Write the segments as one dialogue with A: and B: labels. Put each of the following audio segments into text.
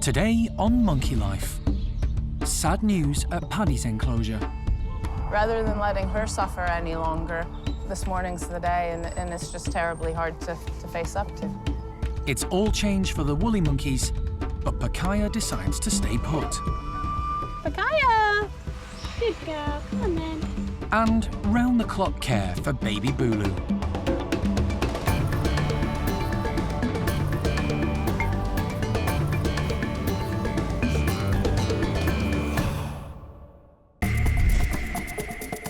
A: Today on Monkey Life, sad news at Paddy's enclosure.
B: Rather than letting her suffer any longer, this morning's the day, and it's just terribly hard to face up to.
A: It's all change for the woolly monkeys, but Kaiyah decides to stay put.
C: Kaiyah! Good girl, come on then.
A: And round-the-clock care for baby Bulu.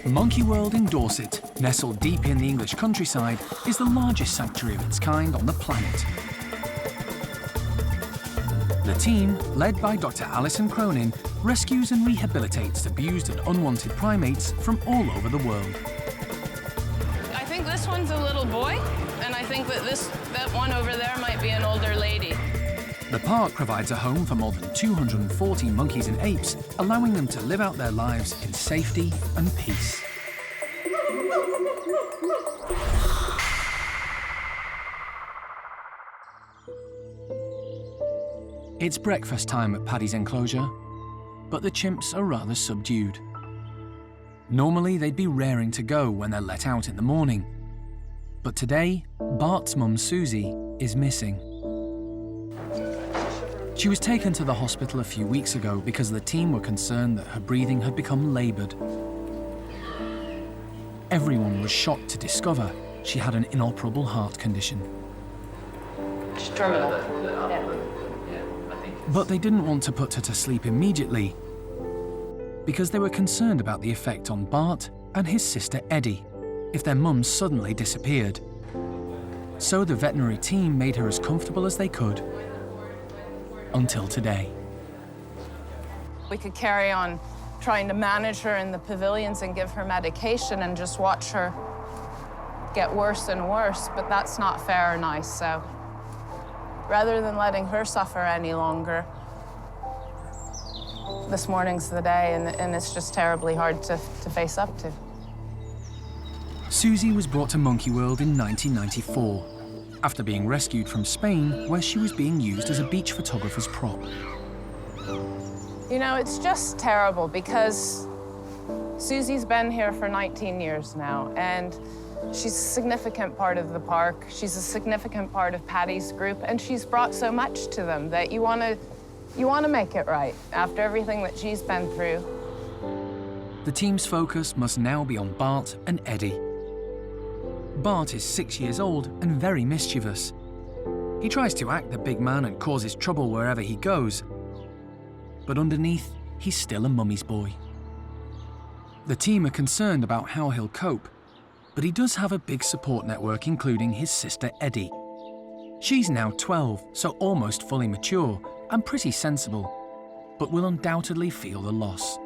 A: Monkey World in Dorset, nestled deep in the English countryside, is the largest sanctuary of its kind on the planet. The team, led by Dr. Alison, rescues and rehabilitates abused and unwanted primates from all over the world.
B: I think this one's a little boy, and I think that one over there might be an older lady.
A: The park provides a home for more than 240 monkeys and apes, allowing them to live out their lives in safety and peace. It's breakfast time at Paddy's enclosure, but the chimps are rather subdued. Normally, they'd be raring to go when they're let out in the morning. But today, Bart's mum, Susie, is missing. She was taken to the hospital a few weeks ago because the team were concerned that her breathing had become laboured. Everyone was shocked to discover she had an inoperable heart condition.
B: It's terminal.
A: But they didn't want to put her to sleep immediately because they were concerned about the effect on Bart and his sister Eddi if their mum suddenly disappeared. So the veterinary team made her as comfortable as they could. Until today.
B: We could carry on trying to manage her in the pavilions and give her medication and just watch her get worse and worse, but that's not fair or nice, so rather than letting her suffer any longer, this morning's the day, and it's just terribly hard to face up to.
A: Susie was brought to Monkey World in 1994. After being rescued from Spain, where she was being used as a beach photographer's prop.
B: You know, it's just terrible because Susie's been here for 19 years now, and she's a significant part of the park. She's a significant part of Paddy's group, and she's brought so much to them that you want to make it right after everything that she's been through.
A: The team's focus must now be on Bart and Eddi. Bart is 6 years old and very mischievous. He tries to act the big man and causes trouble wherever he goes. But underneath, he's still a mummy's boy. The team are concerned about how he'll cope, but he does have a big support network, including his sister Eddi. She's now 12, so almost fully mature and pretty sensible, but will undoubtedly feel the loss.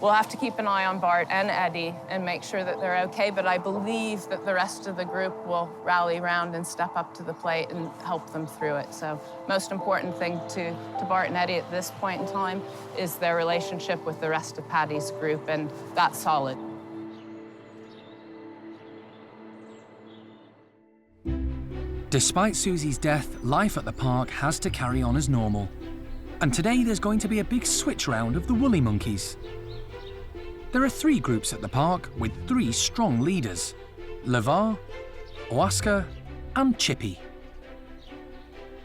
B: We'll have to keep an eye on Bart and Eddi and make sure that they're okay, but I believe that the rest of the group will rally around and step up to the plate and help them through it. So most important thing to Bart and Eddi at this point in time is their relationship with the rest of Paddy's group, and that's solid.
A: Despite Susie's death, life at the park has to carry on as normal. And today there's going to be a big switch round of the woolly monkeys. There are 3 groups at the park with 3 strong leaders: Lemur, Oscar, and Chippy.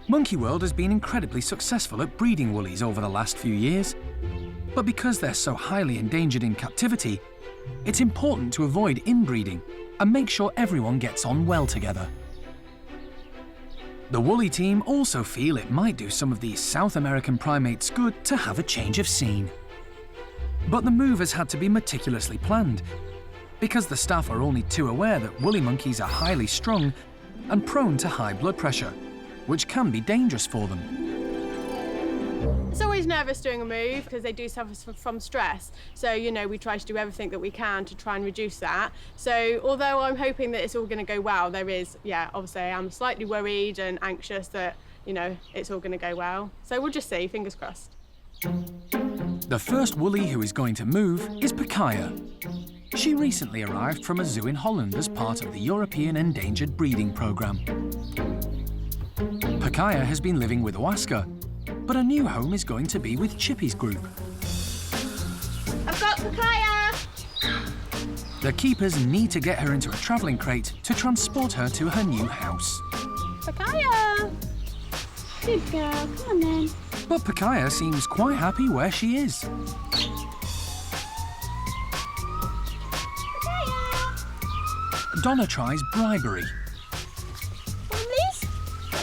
A: Monkey World has been incredibly successful at breeding woolies over the last few years, but because they're so highly endangered in captivity, it's important to avoid inbreeding and make sure everyone gets on well together. The woolly team also feel it might do some of these South American primates good to have a change of scene. But the move has had to be meticulously planned, because the staff are only too aware that woolly monkeys are highly strung and prone to high blood pressure, which can be dangerous for them.
C: It's always nervous doing a move because they do suffer from stress. So, you know, we try to do everything that we can to try and reduce that. So, although I'm hoping that it's all going to go well, there is, obviously I am slightly worried and anxious that, it's all going to go well. So we'll just see, fingers crossed.
A: The first woolly who is going to move is Kaiyah. She recently arrived from a zoo in Holland as part of the European Endangered Breeding Programme. Kaiyah has been living with Oscar, but a new home is going to be with Chippy's group.
C: I've got Kaiyah!
A: The keepers need to get her into a travelling crate to transport her to her new house.
C: Kaiyah! Good girl, come on then.
A: But Kaiyah seems quite happy where she is.
C: Kaiyah!
A: Donna tries bribery,
C: Please?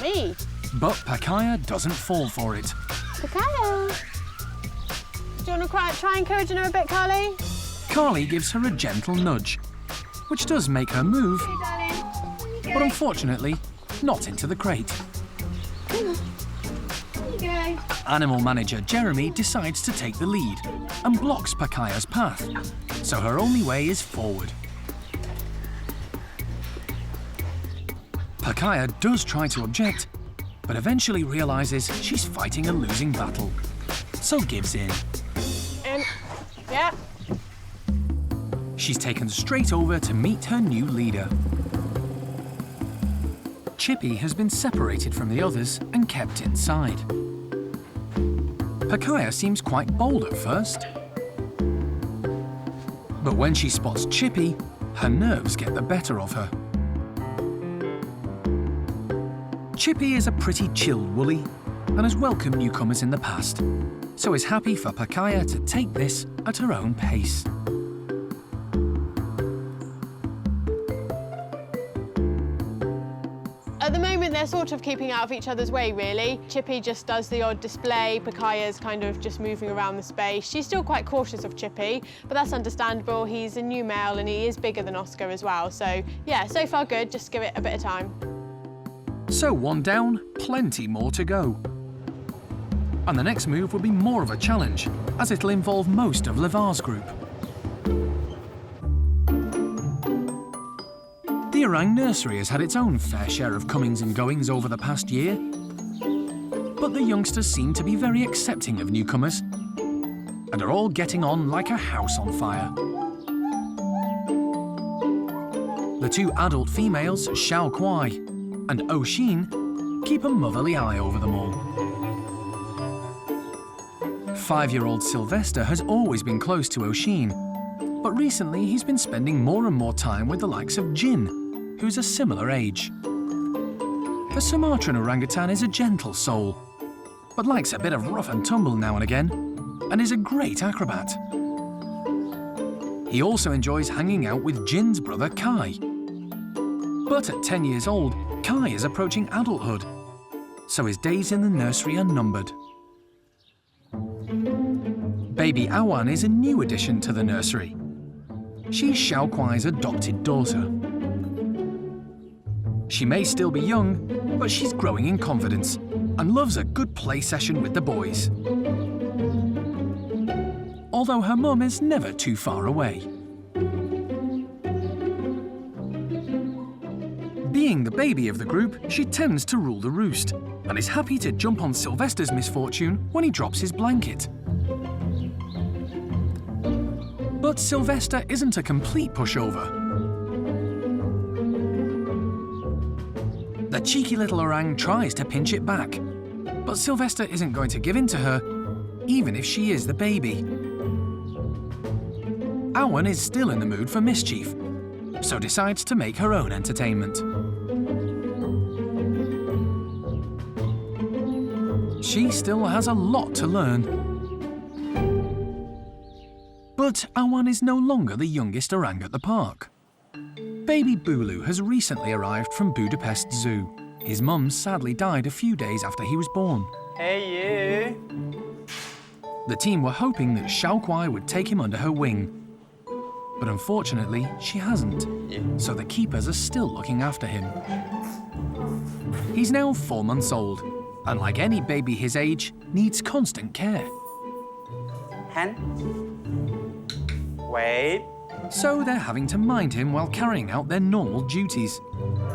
C: Me.
A: but Kaiyah doesn't fall for it.
C: Kaiyah! Do you want to try encouraging her a bit, Carly?
A: Carly gives her a gentle nudge, which does make her move,
C: Hey, darling.
A: but unfortunately, not into the crate.
C: There you go.
A: Animal manager Jeremy decides to take the lead and blocks Kaiyah's path, so her only way is forward. Kaiyah does try to object, but eventually realises she's fighting a losing battle, so gives in.
C: In. Yeah.
A: She's taken straight over to meet her new leader. Chippy has been separated from the others and kept inside. Kaiyah seems quite bold at first, but when she spots Chippy, her nerves get the better of her. Chippy is a pretty chilled woolly and has welcomed newcomers in the past, so is happy for Kaiyah to take this at her own pace.
C: At the moment, they're sort of keeping out of each other's way, really. Chippy just does the odd display. Kaiyah's kind of just moving around the space. She's still quite cautious of Chippy, but that's understandable. He's a new male and he is bigger than Oscar as well. So, yeah, so far good. Just give it a bit of time.
A: So one down, plenty more to go. And the next move will be more of a challenge, as it'll involve most of Levar's group. The orang nursery has had its own fair share of comings and goings over the past year, but the youngsters seem to be very accepting of newcomers and are all getting on like a house on fire. The two adult females, Hsaio-quai and Oshin, keep a motherly eye over them all. 5-year-old Sylvester has always been close to Oshin, but recently he's been spending more and more time with the likes of Jin, who's a similar age. The Sumatran orangutan is a gentle soul, but likes a bit of rough and tumble now and again, and is a great acrobat. He also enjoys hanging out with Jin's brother Kai. But at 10 years old, Kai is approaching adulthood, so his days in the nursery are numbered. Baby Awan is a new addition to the nursery. She's Hsaio-quai's adopted daughter. She may still be young, but she's growing in confidence and loves a good play session with the boys. Although her mum is never too far away. Being the baby of the group, she tends to rule the roost and is happy to jump on Sylvester's misfortune when he drops his blanket. But Sylvester isn't a complete pushover. The cheeky little orang tries to pinch it back, but Sylvester isn't going to give in to her, even if she is the baby. Awan is still in the mood for mischief, so decides to make her own entertainment. She still has a lot to learn. But Awan is no longer the youngest orang at the park. Baby Bulu has recently arrived from Budapest Zoo. His mum sadly died a few days after he was born.
D: Hey, you!
A: The team were hoping that Hsaio-quai would take him under her wing. But unfortunately, she hasn't, so the keepers are still looking after him. He's now 4 months old, and like any baby his age, needs constant care.
D: Hand. Wait.
A: So they're having to mind him while carrying out their normal duties.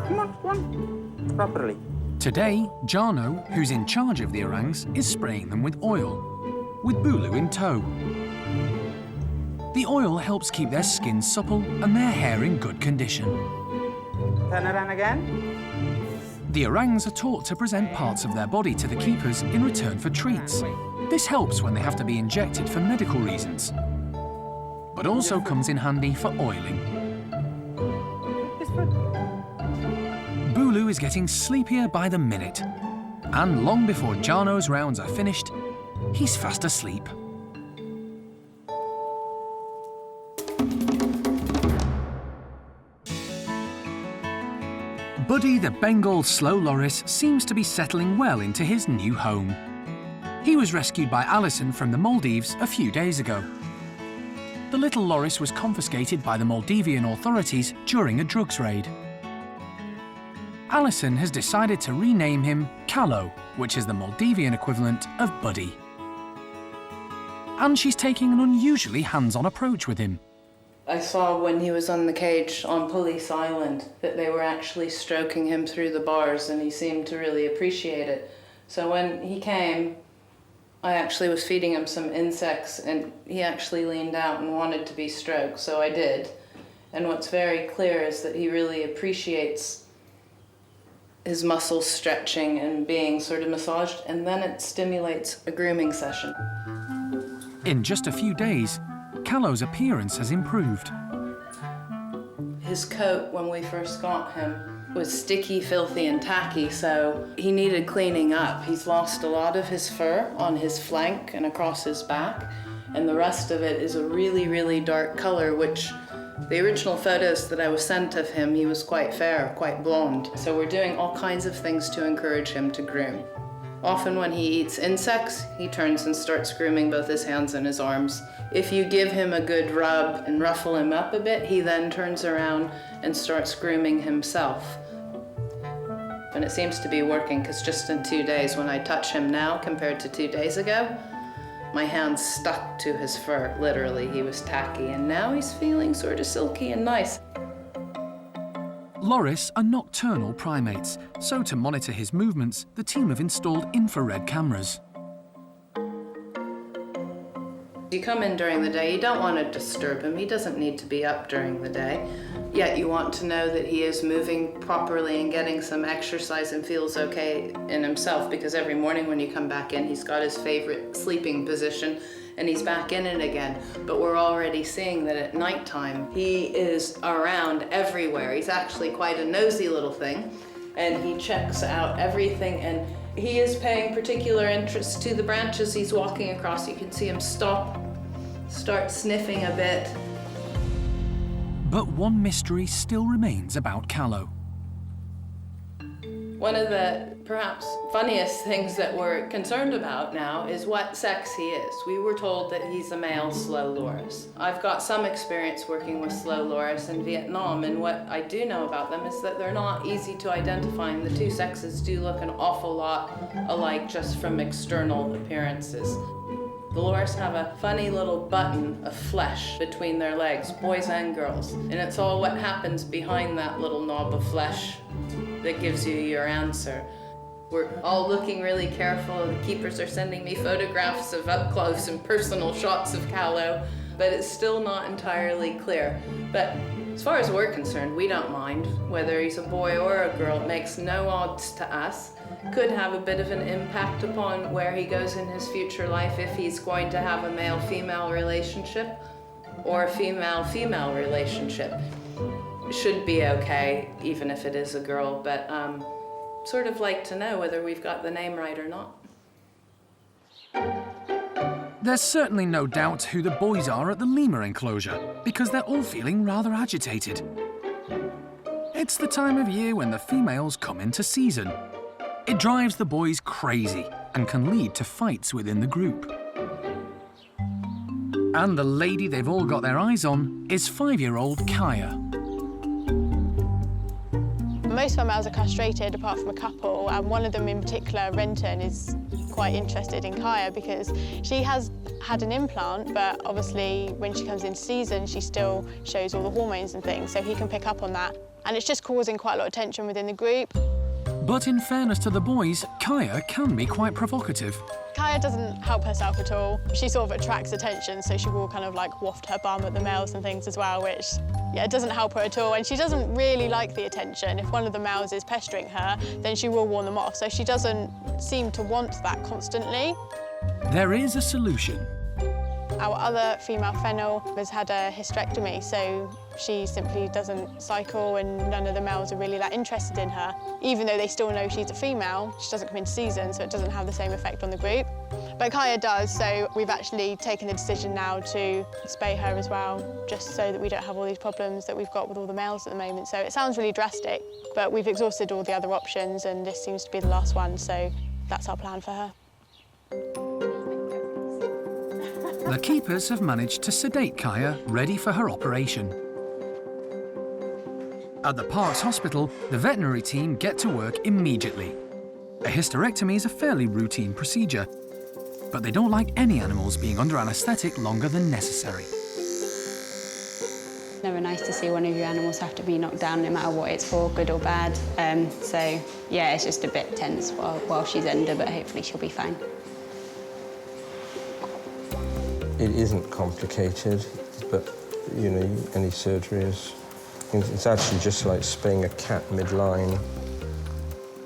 D: Come on. Properly.
A: Today, Jarno, who's in charge of the orangs, is spraying them with oil, with Bulu in tow. The oil helps keep their skin supple and their hair in good condition.
D: Turn around again.
A: The orangs are taught to present parts of their body to the keepers in return for treats. This helps when they have to be injected for medical reasons, but also comes in handy for oiling. Bulu is getting sleepier by the minute, and long before Jarno's rounds are finished, he's fast asleep. Buddy the Bengal slow loris seems to be settling well into his new home. He was rescued by Alison from the Maldives a few days ago. The little loris was confiscated by the Maldivian authorities during a drugs raid. Alison has decided to rename him Kalo, which is the Maldivian equivalent of Buddy. And she's taking an unusually hands-on approach with him.
B: I saw when he was on the cage on Police Island that they were actually stroking him through the bars, and he seemed to really appreciate it. So when he came, I actually was feeding him some insects, and he actually leaned out and wanted to be stroked, so I did. And what's very clear is that he really appreciates his muscles stretching and being sort of massaged, and then it stimulates a grooming session.
A: In just a few days, Kalo's appearance has improved.
B: His coat, when we first got him, was sticky, filthy, and tacky, so he needed cleaning up. He's lost a lot of his fur on his flank and across his back, and the rest of it is a really, really dark color, which the original photos that I was sent of him, he was quite fair, quite blonde. So we're doing all kinds of things to encourage him to groom. Often when he eats insects, he turns and starts grooming both his hands and his arms. If you give him a good rub and ruffle him up a bit, he then turns around and starts grooming himself. And it seems to be working, because just in 2 days, when I touch him now compared to 2 days ago, my hands stuck to his fur, literally. He was tacky, and now he's feeling sort of silky and nice.
A: Loris are nocturnal primates, so to monitor his movements, the team have installed infrared cameras.
B: You come in during the day, you don't want to disturb him. He doesn't need to be up during the day. Yet you want to know that he is moving properly and getting some exercise and feels okay in himself, because every morning when you come back in, he's got his favorite sleeping position and he's back in it again. But we're already seeing that at nighttime, he is around everywhere. He's actually quite a nosy little thing, and he checks out everything, and he is paying particular interest to the branches he's walking across. You can see him stop, start sniffing a bit.
A: But one mystery still remains about Kalo.
B: One of the perhaps funniest things that we're concerned about now is what sex he is. We were told that he's a male slow loris. I've got some experience working with slow loris in Vietnam, and what I do know about them is that they're not easy to identify, and the two sexes do look an awful lot alike just from external appearances. The loris have a funny little button of flesh between their legs, boys and girls, and it's all what happens behind that little knob of flesh that gives you your answer. We're all looking really careful. The keepers are sending me photographs of up close and personal shots of Kalo, but it's still not entirely clear. But as far as we're concerned, we don't mind whether he's a boy or a girl. It makes no odds to us. Could have a bit of an impact upon where he goes in his future life if he's going to have a male-female relationship or a female-female relationship. Should be okay, even if it is a girl, but sort of like to know whether we've got the name right or not.
A: There's certainly no doubt who the boys are at the lemur enclosure, because they're all feeling rather agitated. It's the time of year when the females come into season. It drives the boys crazy and can lead to fights within the group. And the lady they've all got their eyes on is 5-year-old Kaiyah.
C: Most females are castrated apart from a couple, and one of them in particular, Renton, is quite interested in Kaiyah because she has had an implant, but obviously when she comes into season she still shows all the hormones and things, so he can pick up on that, and it's just causing quite a lot of tension within the group.
A: But in fairness to the boys, Kaiyah can be quite provocative.
C: Kaiyah doesn't help herself at all. She sort of attracts attention, so she will kind of like waft her bum at the males and things as well, which, yeah, it doesn't help her at all. And she doesn't really like the attention. If one of the males is pestering her, then she will warn them off. So she doesn't seem to want that constantly.
A: There is a solution.
C: Our other female fennel has had a hysterectomy, so she simply doesn't cycle and none of the males are really that interested in her. Even though they still know she's a female, she doesn't come into season, so it doesn't have the same effect on the group. But Kaiyah does, so we've actually taken the decision now to spay her as well, just so that we don't have all these problems that we've got with all the males at the moment. So it sounds really drastic, but we've exhausted all the other options and this seems to be the last one, so that's our plan for her.
A: The keepers have managed to sedate Kaiyah, ready for her operation. At the park's hospital, the veterinary team get to work immediately. A hysterectomy is a fairly routine procedure, but they don't like any animals being under anaesthetic longer than necessary.
E: It's never nice to see one of your animals have to be knocked down, no matter what it's for, good or bad. So, yeah, it's just a bit tense while she's under, but hopefully she'll be fine.
F: It isn't complicated, but, you know, any surgery is... It's actually just like spaying a cat mid-line.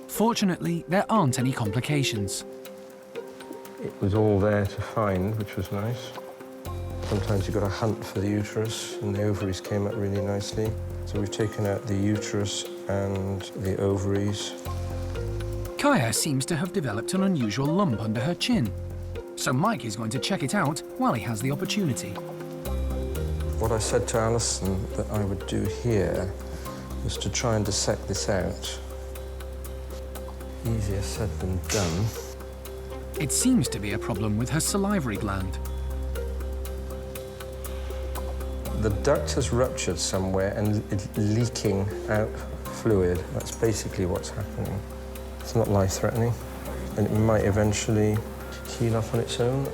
A: Fortunately, there aren't any complications.
F: It was all there to find, which was nice. Sometimes you've got to hunt for the uterus, and the ovaries came up really nicely. So we've taken out the uterus and the ovaries.
A: Kaiyah seems to have developed an unusual lump under her chin, so Mike is going to check it out while he has the opportunity.
F: What I said to Alison that I would do here was to try and dissect this out. Easier said than done.
A: It seems to be a problem with her salivary gland.
F: The duct has ruptured somewhere and it's leaking out fluid. That's basically what's happening. It's not life-threatening, and it might eventually heal up on its own.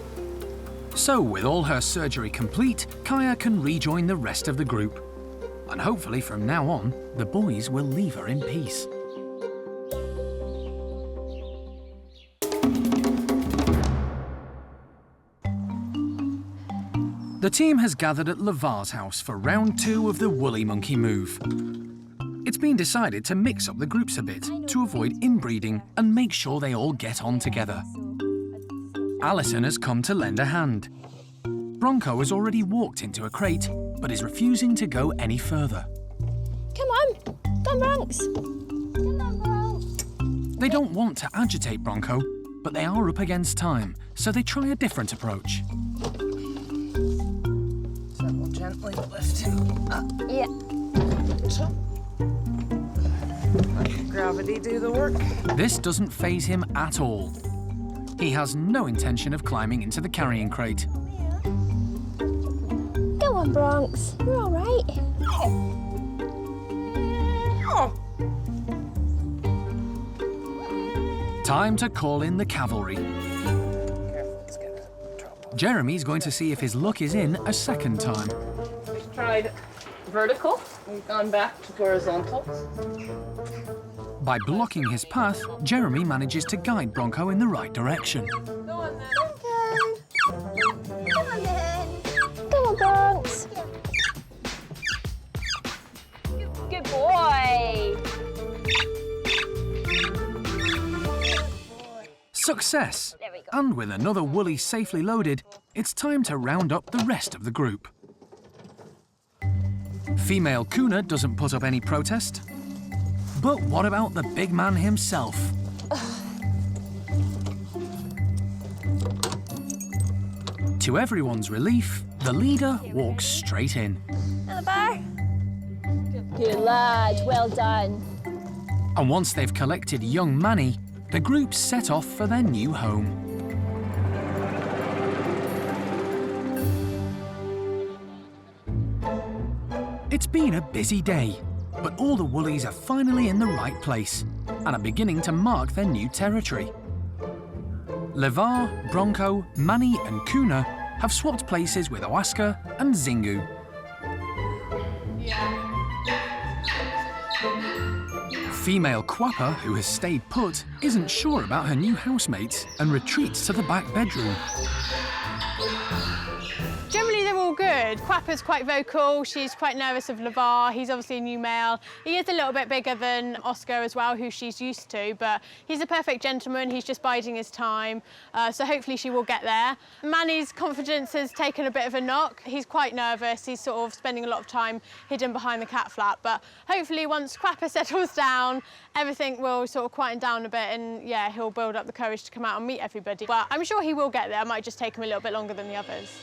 A: So, with all her surgery complete, Kaiyah can rejoin the rest of the group. And hopefully from now on, the boys will leave her in peace. The team has gathered at Levar's house for round 2 of the woolly monkey move. It's been decided to mix up the groups a bit to avoid inbreeding and make sure they all get on together. Alison has come to lend a hand. Bronco has already walked into a crate, but is refusing to go any further.
G: Come on, Bronx. Come on, Bronx.
A: They don't want to agitate Bronco, but they are up against time, so they try a different approach.
B: So we'll gently lift him up.
G: Yeah.
B: Let gravity do the work.
A: This doesn't faze him at all. He has no intention of climbing into the carrying crate.
G: Go on, Bronx. We're all right.
A: Time to call in the cavalry.
B: Careful, it's gonna trouble.
A: Jeremy's going to see if his luck is in a second time.
B: We've tried vertical, we've gone back to horizontal.
A: By blocking his path, Jeremy manages to guide Bronco in the right direction.
B: Go on then.
G: Come on, then. Go on, Bronx. Good boy.
A: Success!
G: There we go.
A: And with another woolly safely loaded, it's time to round up the rest of the group. Female Kuna doesn't put up any protest. But what about the big man himself? To everyone's relief, the leader walks straight in.
G: Hello, Bart. Good lad, well done.
A: And once they've collected young Manny, the group set off for their new home. It's been a busy day, but all the woolies are finally in the right place and are beginning to mark their new territory. Levar, Bronco, Manny and Kuna have swapped places with Oaska and Zingu. Female Quapper, who has stayed put, isn't sure about her new housemates and retreats to the back bedroom.
C: Generally, they're all good. Quapper's quite vocal. She's quite nervous of Lavar. He's obviously a new male. He is a little bit bigger than Oscar as well, who she's used to, but he's a perfect gentleman. He's just biding his time, so hopefully she will get there. Manny's confidence has taken a bit of a knock. He's quite nervous. He's sort of spending a lot of time hidden behind the cat flap, but hopefully once Quapper settles down, everything will sort of quieten down a bit, and yeah, he'll build up the courage to come out and meet everybody. But I'm sure he will get there. It might just take him a little bit longer than the others.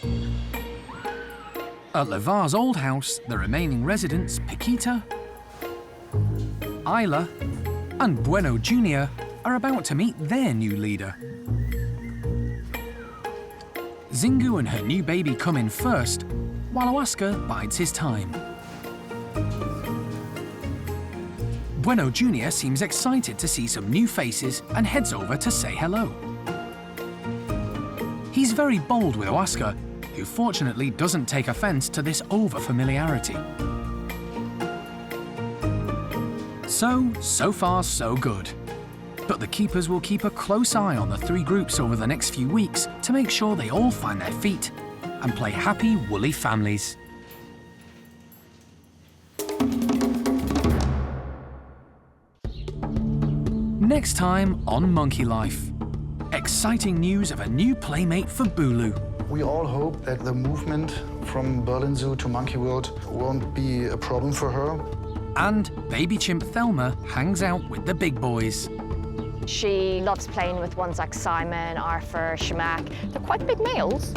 A: At Lavar's old house, the remaining residents, Paquita, Isla, and Bueno Jr. are about to meet their new leader. Zingu and her new baby come in first, while Oscar bides his time. Bueno Jr. seems excited to see some new faces and heads over to say hello. He's very bold with Oscar, who fortunately doesn't take offence to this over-familiarity. So far, so good. But the keepers will keep a close eye on the three groups over the next few weeks to make sure they all find their feet and play happy, woolly families. Next time on Monkey Life. Exciting news of a new playmate for Bulu.
H: We all hope that the movement from Berlin Zoo to Monkey World won't be a problem for her.
A: And baby chimp Thelma hangs out with the big boys.
I: She loves playing with ones like Simon, Arfur, Semach. They're quite big males.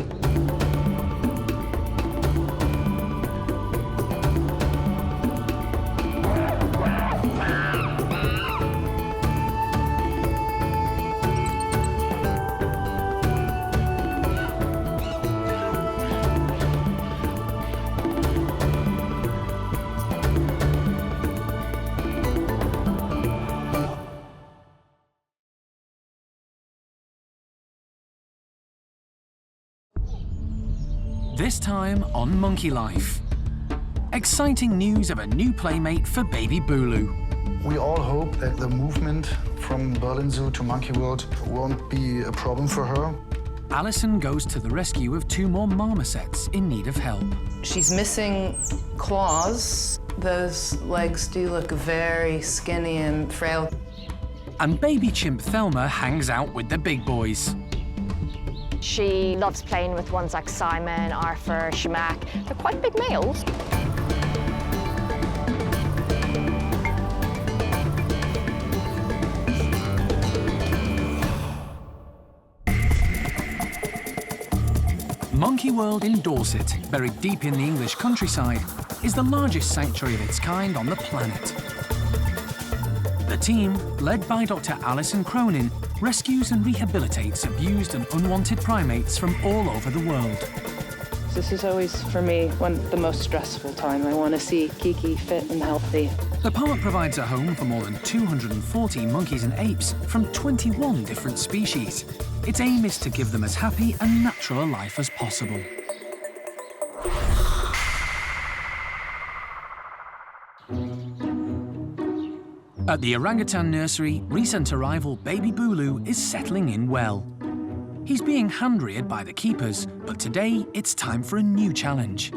A: This time on Monkey Life. Exciting news of a new playmate for baby Bulu.
H: We all hope that the movement from Berlin Zoo to Monkey World won't be a problem for her.
A: Alison goes to the rescue of two more marmosets in need of help.
B: She's missing claws. Those legs do look very skinny and frail.
A: And baby chimp Thelma hangs out with the big boys.
I: She loves playing with ones like Simon, Arfur, Semach. They're quite big males.
A: Monkey World in Dorset, buried deep in the English countryside, is the largest sanctuary of its kind on the planet. The team, led by Dr. Alison Cronin, rescues and rehabilitates abused and unwanted primates from all over the world.
J: This is always, for me, the most stressful time. I want to see Kiki fit and healthy.
A: The park provides a home for more than 240 monkeys and apes from 21 different species. Its aim is to give them as happy and natural a life as possible. At the orangutan nursery, recent arrival baby Bulu is settling in well. He's being hand-reared by the keepers, but today it's time for a new challenge.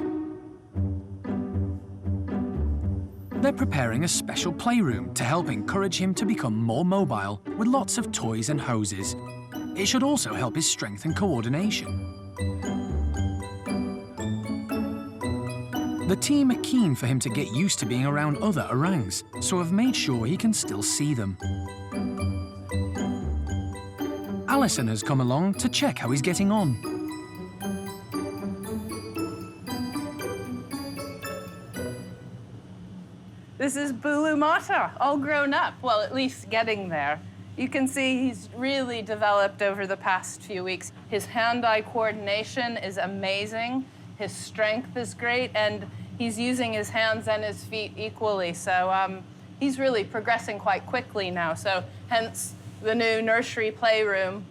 A: They're preparing a special playroom to help encourage him to become more mobile with lots of toys and hoses. It should also help his strength and coordination. The team are keen for him to get used to being around other orangs, so have made sure he can still see them. Alison has come along to check how he's getting on.
B: This is Bulu Mata, all grown up, well, at least getting there. You can see he's really developed over the past few weeks. His hand-eye coordination is amazing. His strength is great, and he's using his hands and his feet equally. So he's really progressing quite quickly now. So hence the new nursery playroom.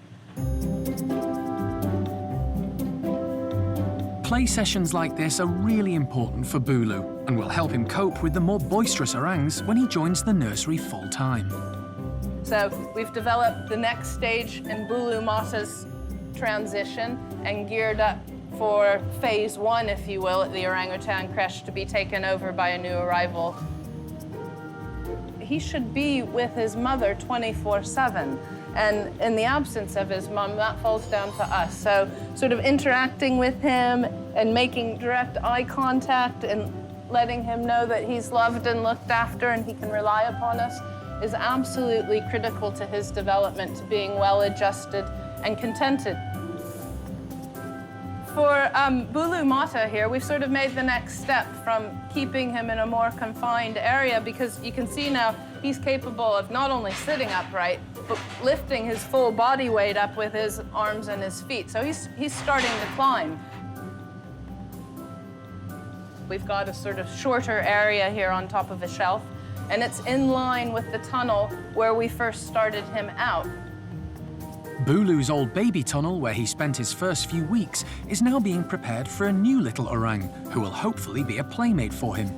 A: Play sessions like this are really important for Bulu and will help him cope with the more boisterous orangs when he joins the nursery full-time.
B: So we've developed the next stage in Bulu Mata's transition and geared up for phase 1, if you will, at the orangutan creche to be taken over by a new arrival. He should be with his mother 24/7. And in the absence of his mum, that falls down to us. So sort of interacting with him and making direct eye contact and letting him know that he's loved and looked after and he can rely upon us is absolutely critical to his development, to being well-adjusted and contented. For Bulu Mata here, we've sort of made the next step from keeping him in a more confined area, because you can see now he's capable of not only sitting upright, but lifting his full body weight up with his arms and his feet. So he's starting to climb. We've got a sort of shorter area here on top of a shelf, and it's in line with the tunnel where we first started him out.
A: Bulu's old baby tunnel, where he spent his first few weeks, is now being prepared for a new little orang, who will hopefully be a playmate for him.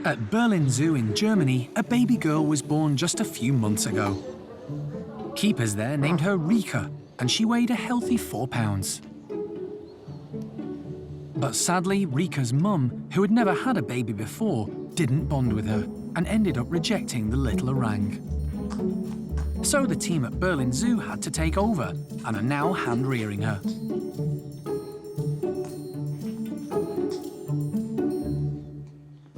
A: At Berlin Zoo in Germany, a baby girl was born just a few months ago. Keepers there named her Rieke, and she weighed a healthy 4 pounds. But sadly, Rieke's mum, who had never had a baby before, didn't bond with her and ended up rejecting the little orang. So the team at Berlin Zoo had to take over and are now hand-rearing her.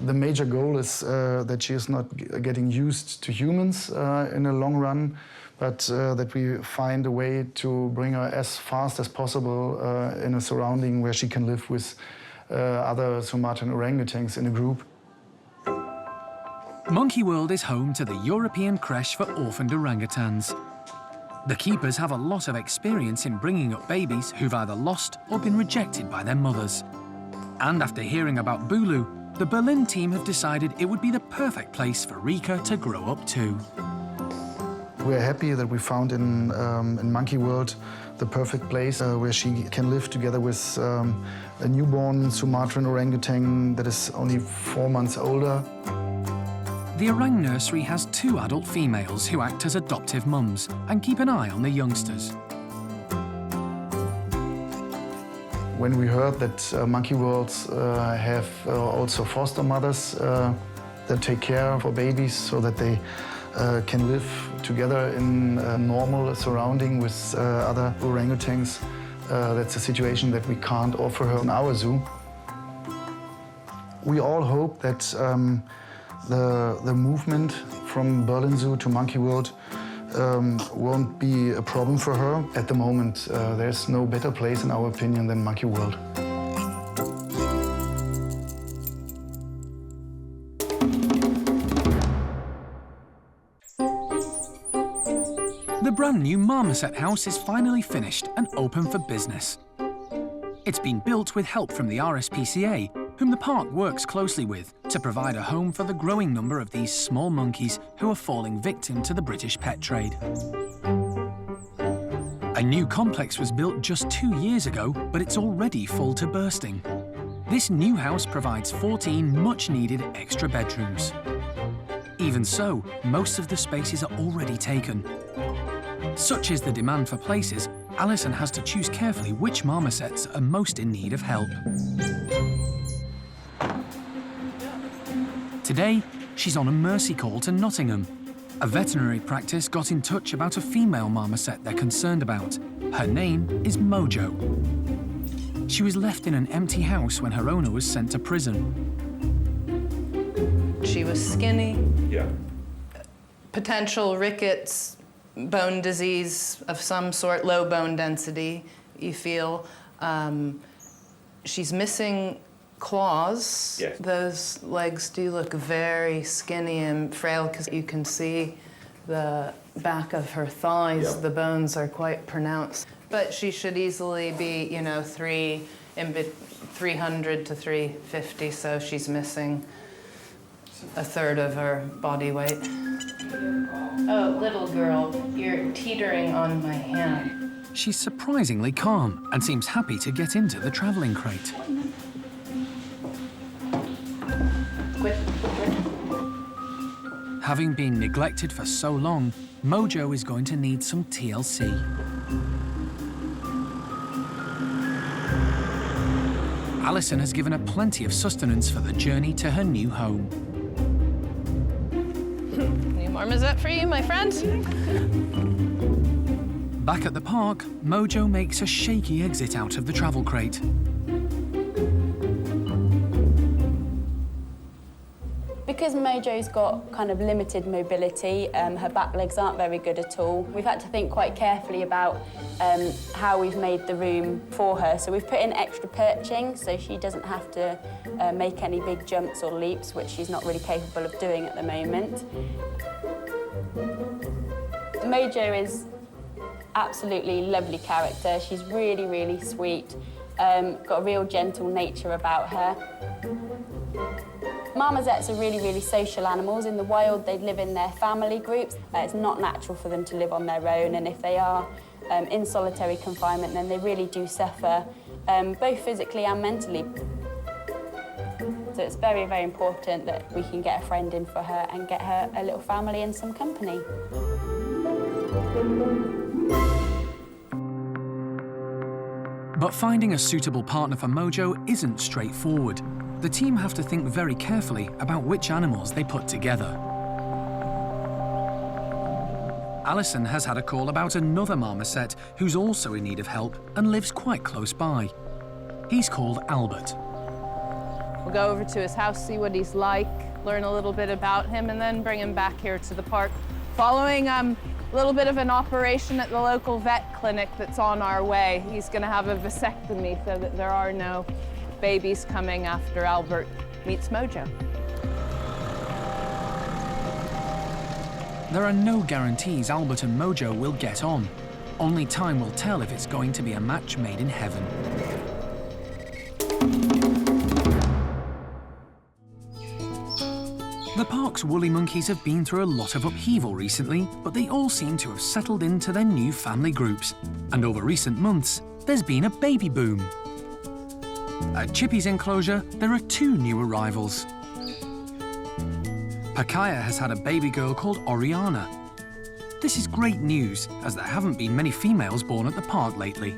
H: The major goal is that she is not getting used to humans in the long run, but that we find a way to bring her as fast as possible in a surrounding where she can live with other Sumatran orangutans in a group.
A: Monkey World is home to the European creche for orphaned orangutans. The keepers have a lot of experience in bringing up babies who've either lost or been rejected by their mothers. And after hearing about Bulu, the Berlin team have decided it would be the perfect place for Rieke to grow up too.
H: We're happy that we found in Monkey World the perfect place where she can live together with a newborn Sumatran orangutan that is only 4 months older.
A: The orang nursery has 2 adult females who act as adoptive mums and keep an eye on the youngsters.
H: When we heard that Monkey Worlds have also foster mothers that take care of our babies so that they can live together in a normal surrounding with other orangutans, that's a situation that we can't offer her in our zoo. We all hope that the movement from Berlin Zoo to Monkey World won't be a problem for her. At the moment, there's no better place, in our opinion, than Monkey World.
A: The brand new Marmoset house is finally finished and open for business. It's been built with help from the RSPCA, whom the park works closely with to provide a home for the growing number of these small monkeys who are falling victim to the British pet trade. A new complex was built just 2 years ago, but it's already full to bursting. This new house provides 14 much-needed extra bedrooms. Even so, most of the spaces are already taken. Such is the demand for places, Alison has to choose carefully which marmosets are most in need of help. Today, she's on a mercy call to Nottingham. A veterinary practice got in touch about a female marmoset they're concerned about. Her name is Mojo. She was left in an empty house when her owner was sent to prison.
B: She was skinny.
F: Yeah.
B: Potential rickets, bone disease of some sort, low bone density, you feel. She's missing claws.
F: Yes.
B: Those legs do look very skinny and frail because you can see the back of her thighs.
F: Yep.
B: The bones are quite pronounced. But she should easily be, 300 to 350, so she's missing a third of her body weight. Oh, little girl, you're teetering on my hand.
A: She's surprisingly calm and seems happy to get into the travelling crate.
B: Quit.
A: Having been neglected for so long, Mojo is going to need some TLC. Alison has given her plenty of sustenance for the journey to her new home.
B: New Marmoset for you, my friend.
A: Back at the park, Mojo makes a shaky exit out of the travel crate.
E: Because Mojo's got kind of limited mobility, her back legs aren't very good at all. We've had to think quite carefully about how we've made the room for her. So we've put in extra perching so she doesn't have to make any big jumps or leaps, which she's not really capable of doing at the moment. Mojo is absolutely lovely character. She's really, really sweet, got a real gentle nature about her. Marmosets are really, really social animals. In the wild, they live in their family groups. It's not natural for them to live on their own, and if they are in solitary confinement, then they really do suffer, both physically and mentally. So it's very, very important that we can get a friend in for her and get her a little family and some company.
A: But finding a suitable partner for Mojo isn't straightforward. The team have to think very carefully about which animals they put together. Alison has had a call about another marmoset who's also in need of help and lives quite close by. He's called Albert.
B: We'll go over to his house, see what he's like, learn a little bit about him, and then bring him back here to the park. Following a little bit of an operation at the local vet clinic that's on our way. He's going to have a vasectomy so that there are no babies coming after Albert meets Mojo.
A: There are no guarantees Albert and Mojo will get on. Only time will tell if it's going to be a match made in heaven. The park's woolly monkeys have been through a lot of upheaval recently, but they all seem to have settled into their new family groups. And over recent months, there's been a baby boom. At Chippy's enclosure, there are 2 new arrivals. Kaiyah has had a baby girl called Oriana. This is great news, as there haven't been many females born at the park lately.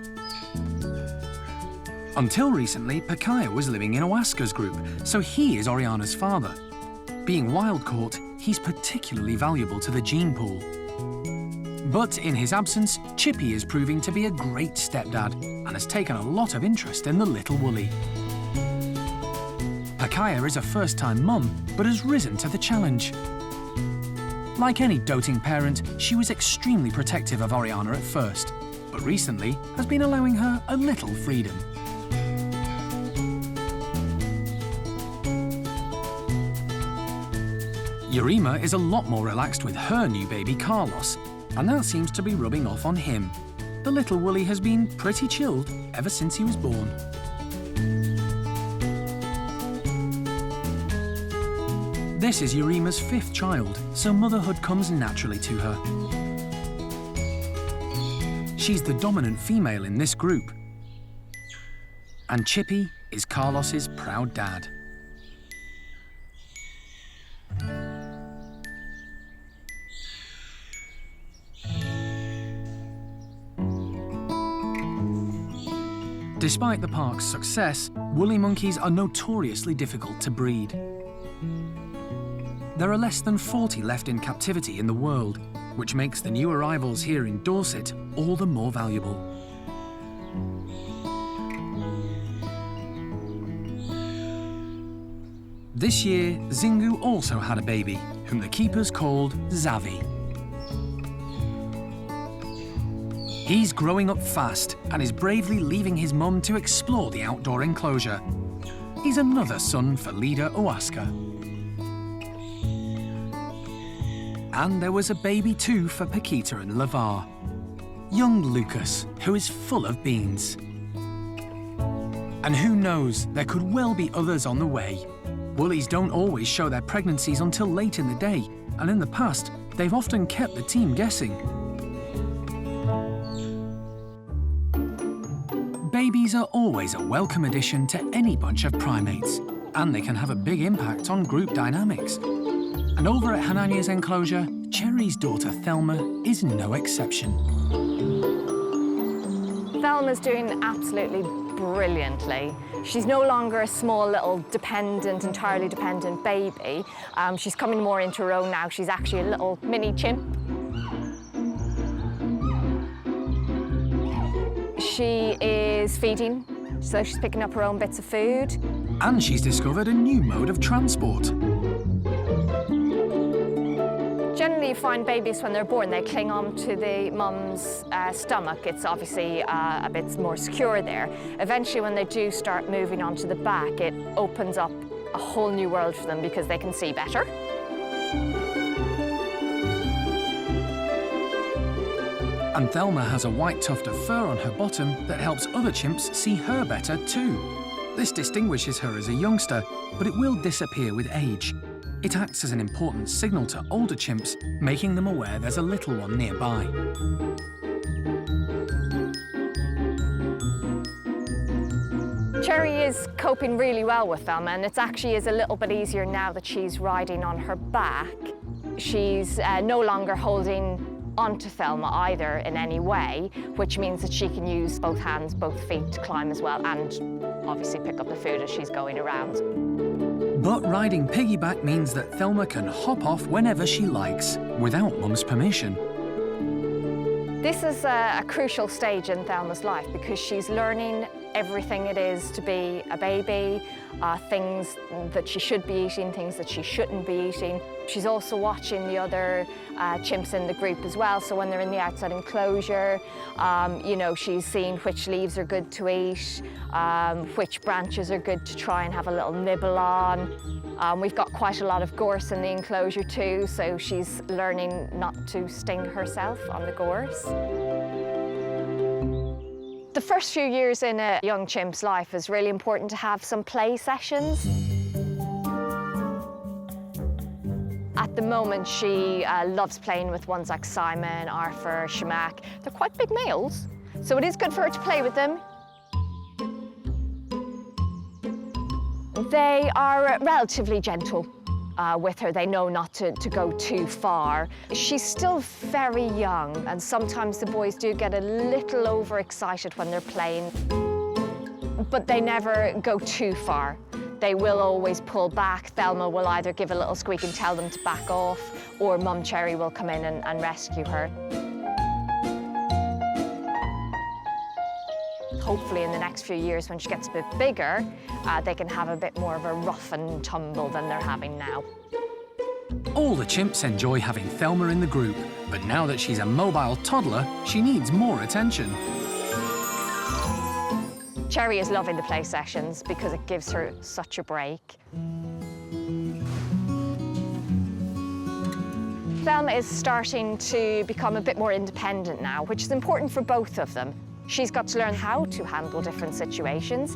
A: Until recently, Kaiyah was living in Oaska's group, so he is Oriana's father. Being wild-caught, he's particularly valuable to the gene pool. But in his absence, Chippy is proving to be a great stepdad and has taken a lot of interest in the little woolly. Kaiyah is a first-time mum, but has risen to the challenge. Like any doting parent, she was extremely protective of Oriana at first, but recently has been allowing her a little freedom. Yurima is a lot more relaxed with her new baby Carlos, and that seems to be rubbing off on him. The little woolly has been pretty chilled ever since he was born. This is Yurima's 5th child, so motherhood comes naturally to her. She's the dominant female in this group. And Chippy is Carlos's proud dad. Despite the park's success, woolly monkeys are notoriously difficult to breed. There are less than 40 left in captivity in the world, which makes the new arrivals here in Dorset all the more valuable. This year, Zingu also had a baby, whom the keepers called Zavi. He's growing up fast and is bravely leaving his mum to explore the outdoor enclosure. He's another son for leader Oaska. And there was a baby too for Paquita and Lavar. Young Lucas, who is full of beans. And who knows, there could well be others on the way. Woolies don't always show their pregnancies until late in the day, and in the past, they've often kept the team guessing. Babies are always a welcome addition to any bunch of primates, and they can have a big impact on group dynamics. And over at Hananya's enclosure, Cherry's daughter Thelma is no exception.
I: Thelma's doing absolutely brilliantly. She's no longer a small little entirely dependent baby. She's coming more into her own now. She's actually a little mini chimp. She is feeding, so she's picking up her own bits of food.
A: And she's discovered a new mode of transport.
I: Generally, you find babies when they're born, they cling on to the mum's stomach. It's obviously a bit more secure there. Eventually, when they do start moving onto the back, it opens up a whole new world for them because they can see better.
A: And Thelma has a white tuft of fur on her bottom that helps other chimps see her better too. This distinguishes her as a youngster, but it will disappear with age. It acts as an important signal to older chimps, making them aware there's a little one nearby.
I: Cherry is coping really well with Thelma, and it actually is a little bit easier now that she's riding on her back. She's no longer holding onto Thelma either in any way, which means that she can use both hands, both feet to climb as well, and obviously pick up the food as she's going around.
A: But riding piggyback means that Thelma can hop off whenever she likes, without Mum's permission.
I: This is a crucial stage in Thelma's life because she's learning everything it is to be a baby, things that she should be eating, things that she shouldn't be eating. She's also watching the other chimps in the group as well, so when they're in the outside enclosure, you know, she's seeing which leaves are good to eat, which branches are good to try and have a little nibble on. We've got quite a lot of gorse in the enclosure too, so she's learning not to sting herself on the gorse. The first few years in a young chimp's life is really important to have some play sessions. At the moment, she loves playing with ones like Simon, Arfur, Semach. They're quite big males, so it is good for her to play with them. They are relatively gentle with her. They know not to go too far. She's still very young, and sometimes the boys do get a little overexcited when they're playing, but they never go too far. They will always pull back. Thelma will either give a little squeak and tell them to back off, or Mum Cherry will come in and rescue her. Hopefully in the next few years, when she gets a bit bigger, they can have a bit more of a rough and tumble than they're having now.
A: All the chimps enjoy having Thelma in the group, but now that she's a mobile toddler, she needs more attention.
I: Cherry is loving the play sessions because it gives her such a break. Thelma is starting to become a bit more independent now, which is important for both of them. She's got to learn how to handle different situations.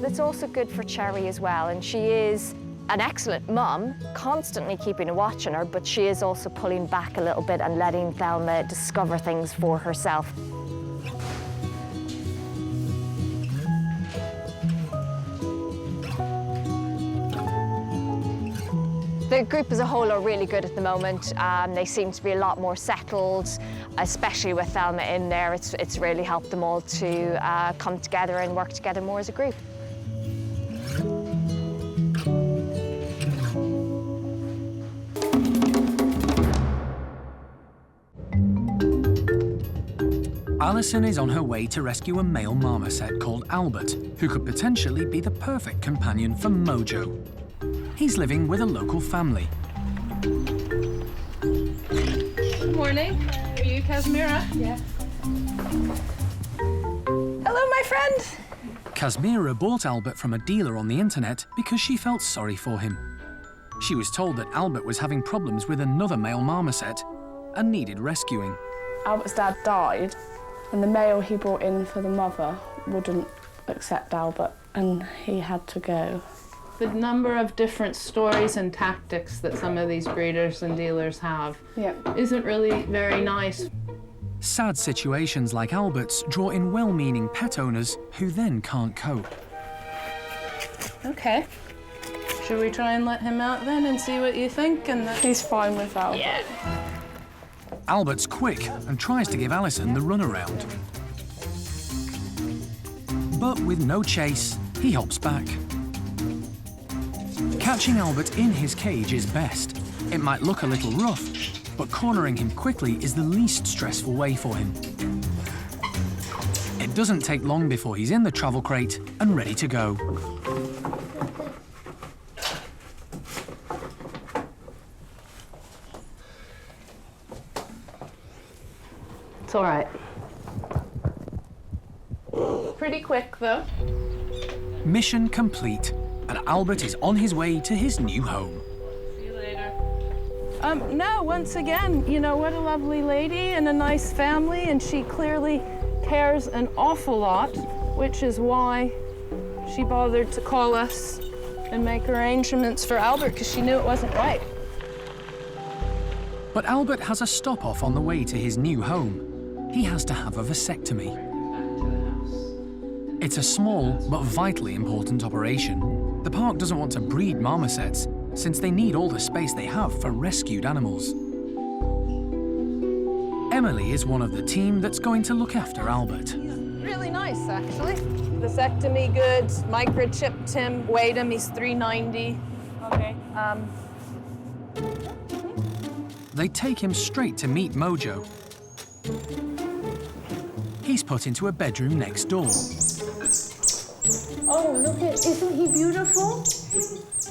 I: It's also good for Cherry as well, and she is an excellent mum, constantly keeping a watch on her, but she is also pulling back a little bit and letting Thelma discover things for herself. The group as a whole are really good at the moment. They seem to be a lot more settled, especially with Thelma in there. It's really helped them all to come together and work together more as a group.
A: Alison is on her way to rescue a male marmoset called Albert, who could potentially be the perfect companion for Mojo. He's living with a local family.
C: Good morning. Are you Casmira? Yeah. Hello, my friend.
A: Casmira bought Albert from a dealer on the internet because she felt sorry for him. She was told that Albert was having problems with another male marmoset and needed rescuing.
K: Albert's dad died, and the male he brought in for the mother wouldn't accept Albert, and he had to go.
B: The number of different stories and tactics that some of these breeders and dealers have isn't really very nice.
A: Sad situations like Albert's draw in well-meaning pet owners who then can't cope.
B: Okay. Should we try and let him out then and see what you think? And
K: He's fine with Albert.
B: Yeah.
A: Albert's quick and tries to give Alison the runaround. But with no chase, he hops back. Catching Albert in his cage is best. It might look a little rough, but cornering him quickly is the least stressful way for him. It doesn't take long before he's in the travel crate and ready to go.
B: It's all right. Pretty quick, though.
A: Mission complete, and Albert is on his way to his new home.
B: See you later. No, once again, you know, what a lovely lady and a nice family, and she clearly cares an awful lot, which is why she bothered to call us and make arrangements for Albert, because she knew it wasn't right.
A: But Albert has a stop-off on the way to his new home. He has to have a vasectomy. It's a small but vitally important operation. The park doesn't want to breed marmosets since they need all the space they have for rescued animals. Emily is one of the team that's going to look after Albert.
B: Really nice, actually. Vasectomy good, microchipped him, weighed him, he's 390. Okay.
A: They take him straight to meet Mojo. He's put into a bedroom next door.
L: Oh, look at, isn't he beautiful?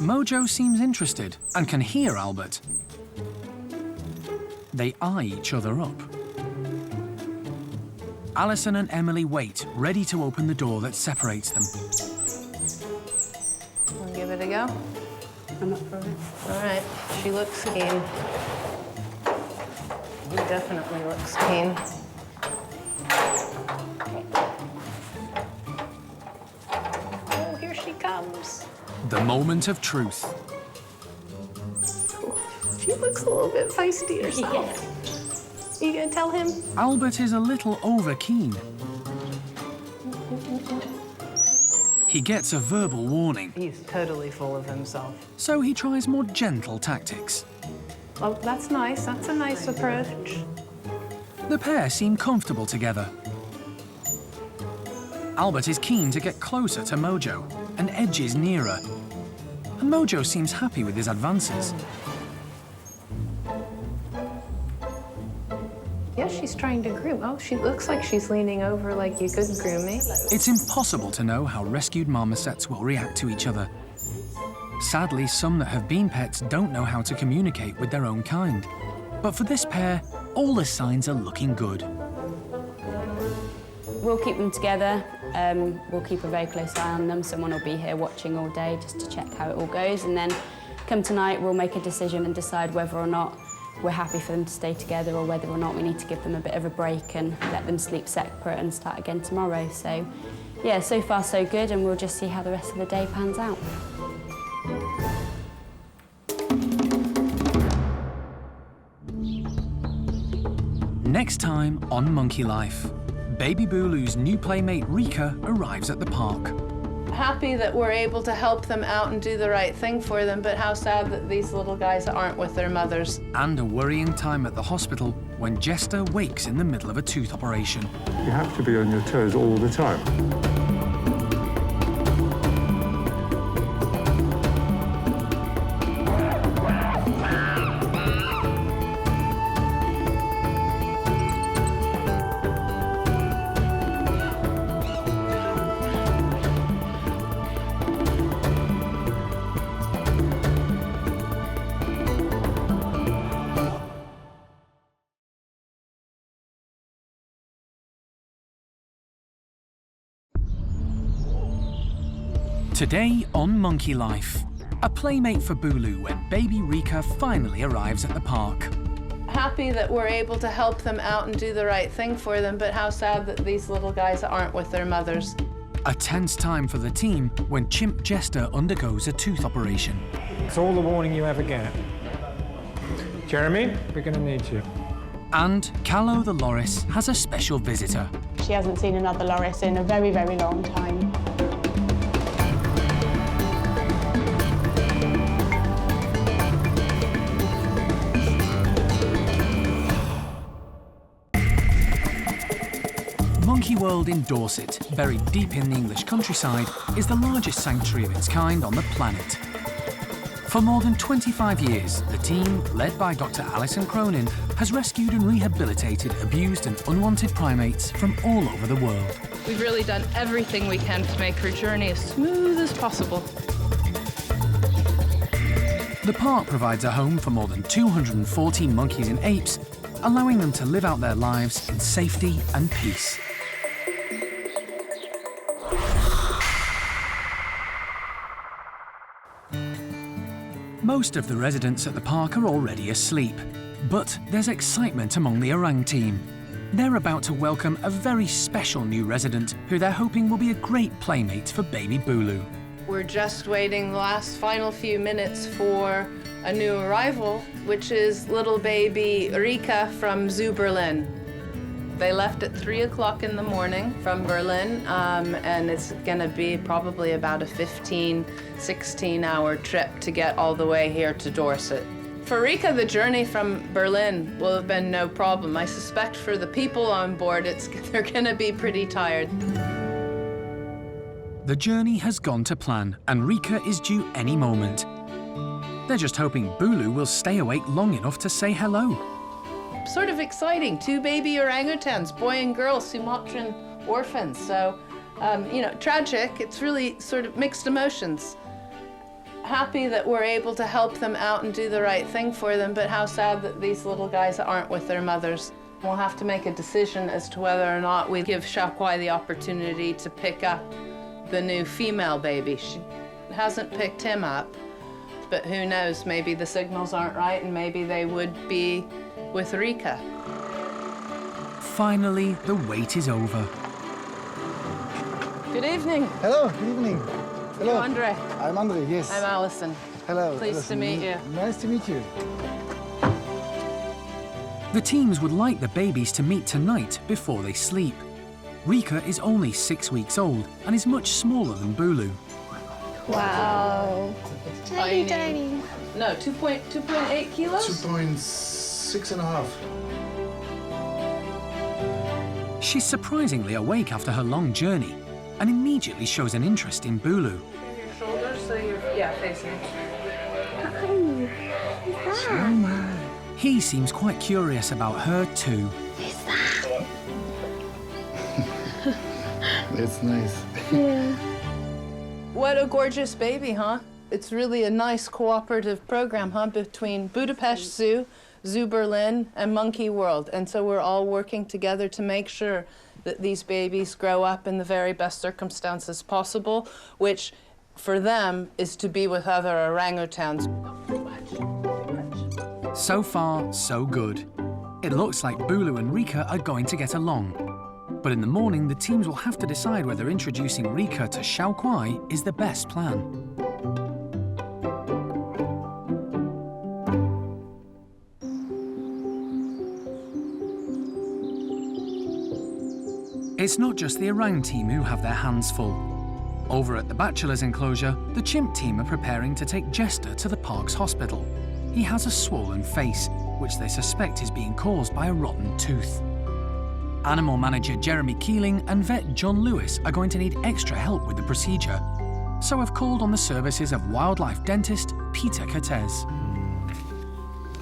A: Mojo seems interested and can hear Albert. They eye each other up. Alison and Emily wait, ready to open the door that separates them.
B: Wanna give it a go?
L: I'm up for it.
B: All right, she looks keen. He definitely looks keen. Oh, here she comes.
A: The moment of truth.
B: She looks a little bit feisty herself. Are you gonna tell him?
A: Albert is a little over-keen. He gets a verbal warning.
B: He's totally full of himself.
A: So he tries more gentle tactics.
B: Oh, that's nice. That's a nice approach.
A: The pair seem comfortable together. Albert is keen to get closer to Mojo and edges nearer. And Mojo seems happy with his advances.
B: Yeah, she's trying to groom. Oh, she looks like she's leaning over like you could groom me.
A: It's impossible to know how rescued marmosets will react to each other. Sadly, some that have been pets don't know how to communicate with their own kind. But for this pair, all the signs are looking good.
E: We'll keep them together. We'll keep a very close eye on them. Someone will be here watching all day just to check how it all goes. And then come tonight, we'll make a decision and decide whether or not we're happy for them to stay together or whether or not we need to give them a bit of a break and let them sleep separate and start again tomorrow. So, yeah, so far so good, and we'll just see how the rest of the day pans out.
A: Next time on Monkey Life, baby Bulu's new playmate Rieke arrives at the park.
B: Happy that we're able to help them out and do the right thing for them, but how sad that these little guys aren't with their mothers.
A: And a worrying time at the hospital when Jestah wakes in the middle of a tooth operation.
M: You have to be on your toes all the time.
A: Today on Monkey Life, a playmate for Bulu when baby Rieke finally arrives at the park.
B: Happy that we're able to help them out and do the right thing for them, but how sad that these little guys aren't with their mothers.
A: A tense time for the team when chimp Jestah undergoes a tooth operation.
M: It's all the warning you ever get. Jeremy, we're going to need you.
A: And Kalo the loris has a special visitor.
K: She hasn't seen another loris in a very, very long time.
A: Monkey World in Dorset, buried deep in the English countryside, is the largest sanctuary of its kind on the planet. For more than 25 years, the team, led by Dr. Alison has rescued and rehabilitated abused and unwanted primates from all over the world.
B: We've really done everything we can to make her journey as smooth as possible.
A: The park provides a home for more than 240 monkeys and apes, allowing them to live out their lives in safety and peace. Most of the residents at the park are already asleep, but there's excitement among the orang team. They're about to welcome a very special new resident who they're hoping will be a great playmate for baby Bulu.
B: We're just waiting the last final few minutes for a new arrival, which is little baby Rieke from Zoo Berlin. They left at 3 o'clock in the morning from Berlin, and it's gonna be probably about a 15, 16-hour trip to get all the way here to Dorset. For Rieke, the journey from Berlin will have been no problem. I suspect for the people on board, they're gonna be pretty tired.
A: The journey has gone to plan, and Rieke is due any moment. They're just hoping Bulu will stay awake long enough to say hello.
B: Sort of exciting, 2 baby orang-utans, boy and girl, Sumatran orphans. So, you know, tragic, it's really sort of mixed emotions. Happy that we're able to help them out and do the right thing for them, but how sad that these little guys aren't with their mothers. We'll have to make a decision as to whether or not we give Hsaio-quai the opportunity to pick up the new female baby. She hasn't picked him up, but who knows, maybe the signals aren't right and maybe they would be with Rieke.
A: Finally, the wait is over.
B: Good evening.
N: Hello, good evening. Hello.
B: I'm Andre.
N: I'm Andre, yes.
B: I'm Alison.
N: Hello.
B: Pleased to meet you.
N: Nice to meet you.
A: The teams would like the babies to meet tonight before they sleep. Rieke is only 6 weeks old and is much smaller than Bulu.
K: Wow. Tiny, tiny.
B: No, 2.8 kilos?
H: 2.6 and a half.
A: She's surprisingly awake after her long journey and immediately shows an interest in Bulu.
B: Your shoulders, so you're, facing it.
A: He seems quite curious about her too.
H: That's nice.
K: Yeah.
B: What a gorgeous baby, huh? It's really a nice cooperative program, huh, between Budapest Zoo, Zoo Berlin, and Monkey World. And so we're all working together to make sure that these babies grow up in the very best circumstances possible, which for them is to be with other orangutans.
A: So far, so good. It looks like Bulu and Rieke are going to get along. But in the morning, the teams will have to decide whether introducing Rieke to Hsaio-quai is the best plan. It's not just the orang team who have their hands full. Over at the bachelor's enclosure, the chimp team are preparing to take Jestah to the park's hospital. He has a swollen face, which they suspect is being caused by a rotten tooth. Animal manager Jeremy Keeling and vet John Lewis are going to need extra help with the procedure, so have called on the services of wildlife dentist Peter Cortez.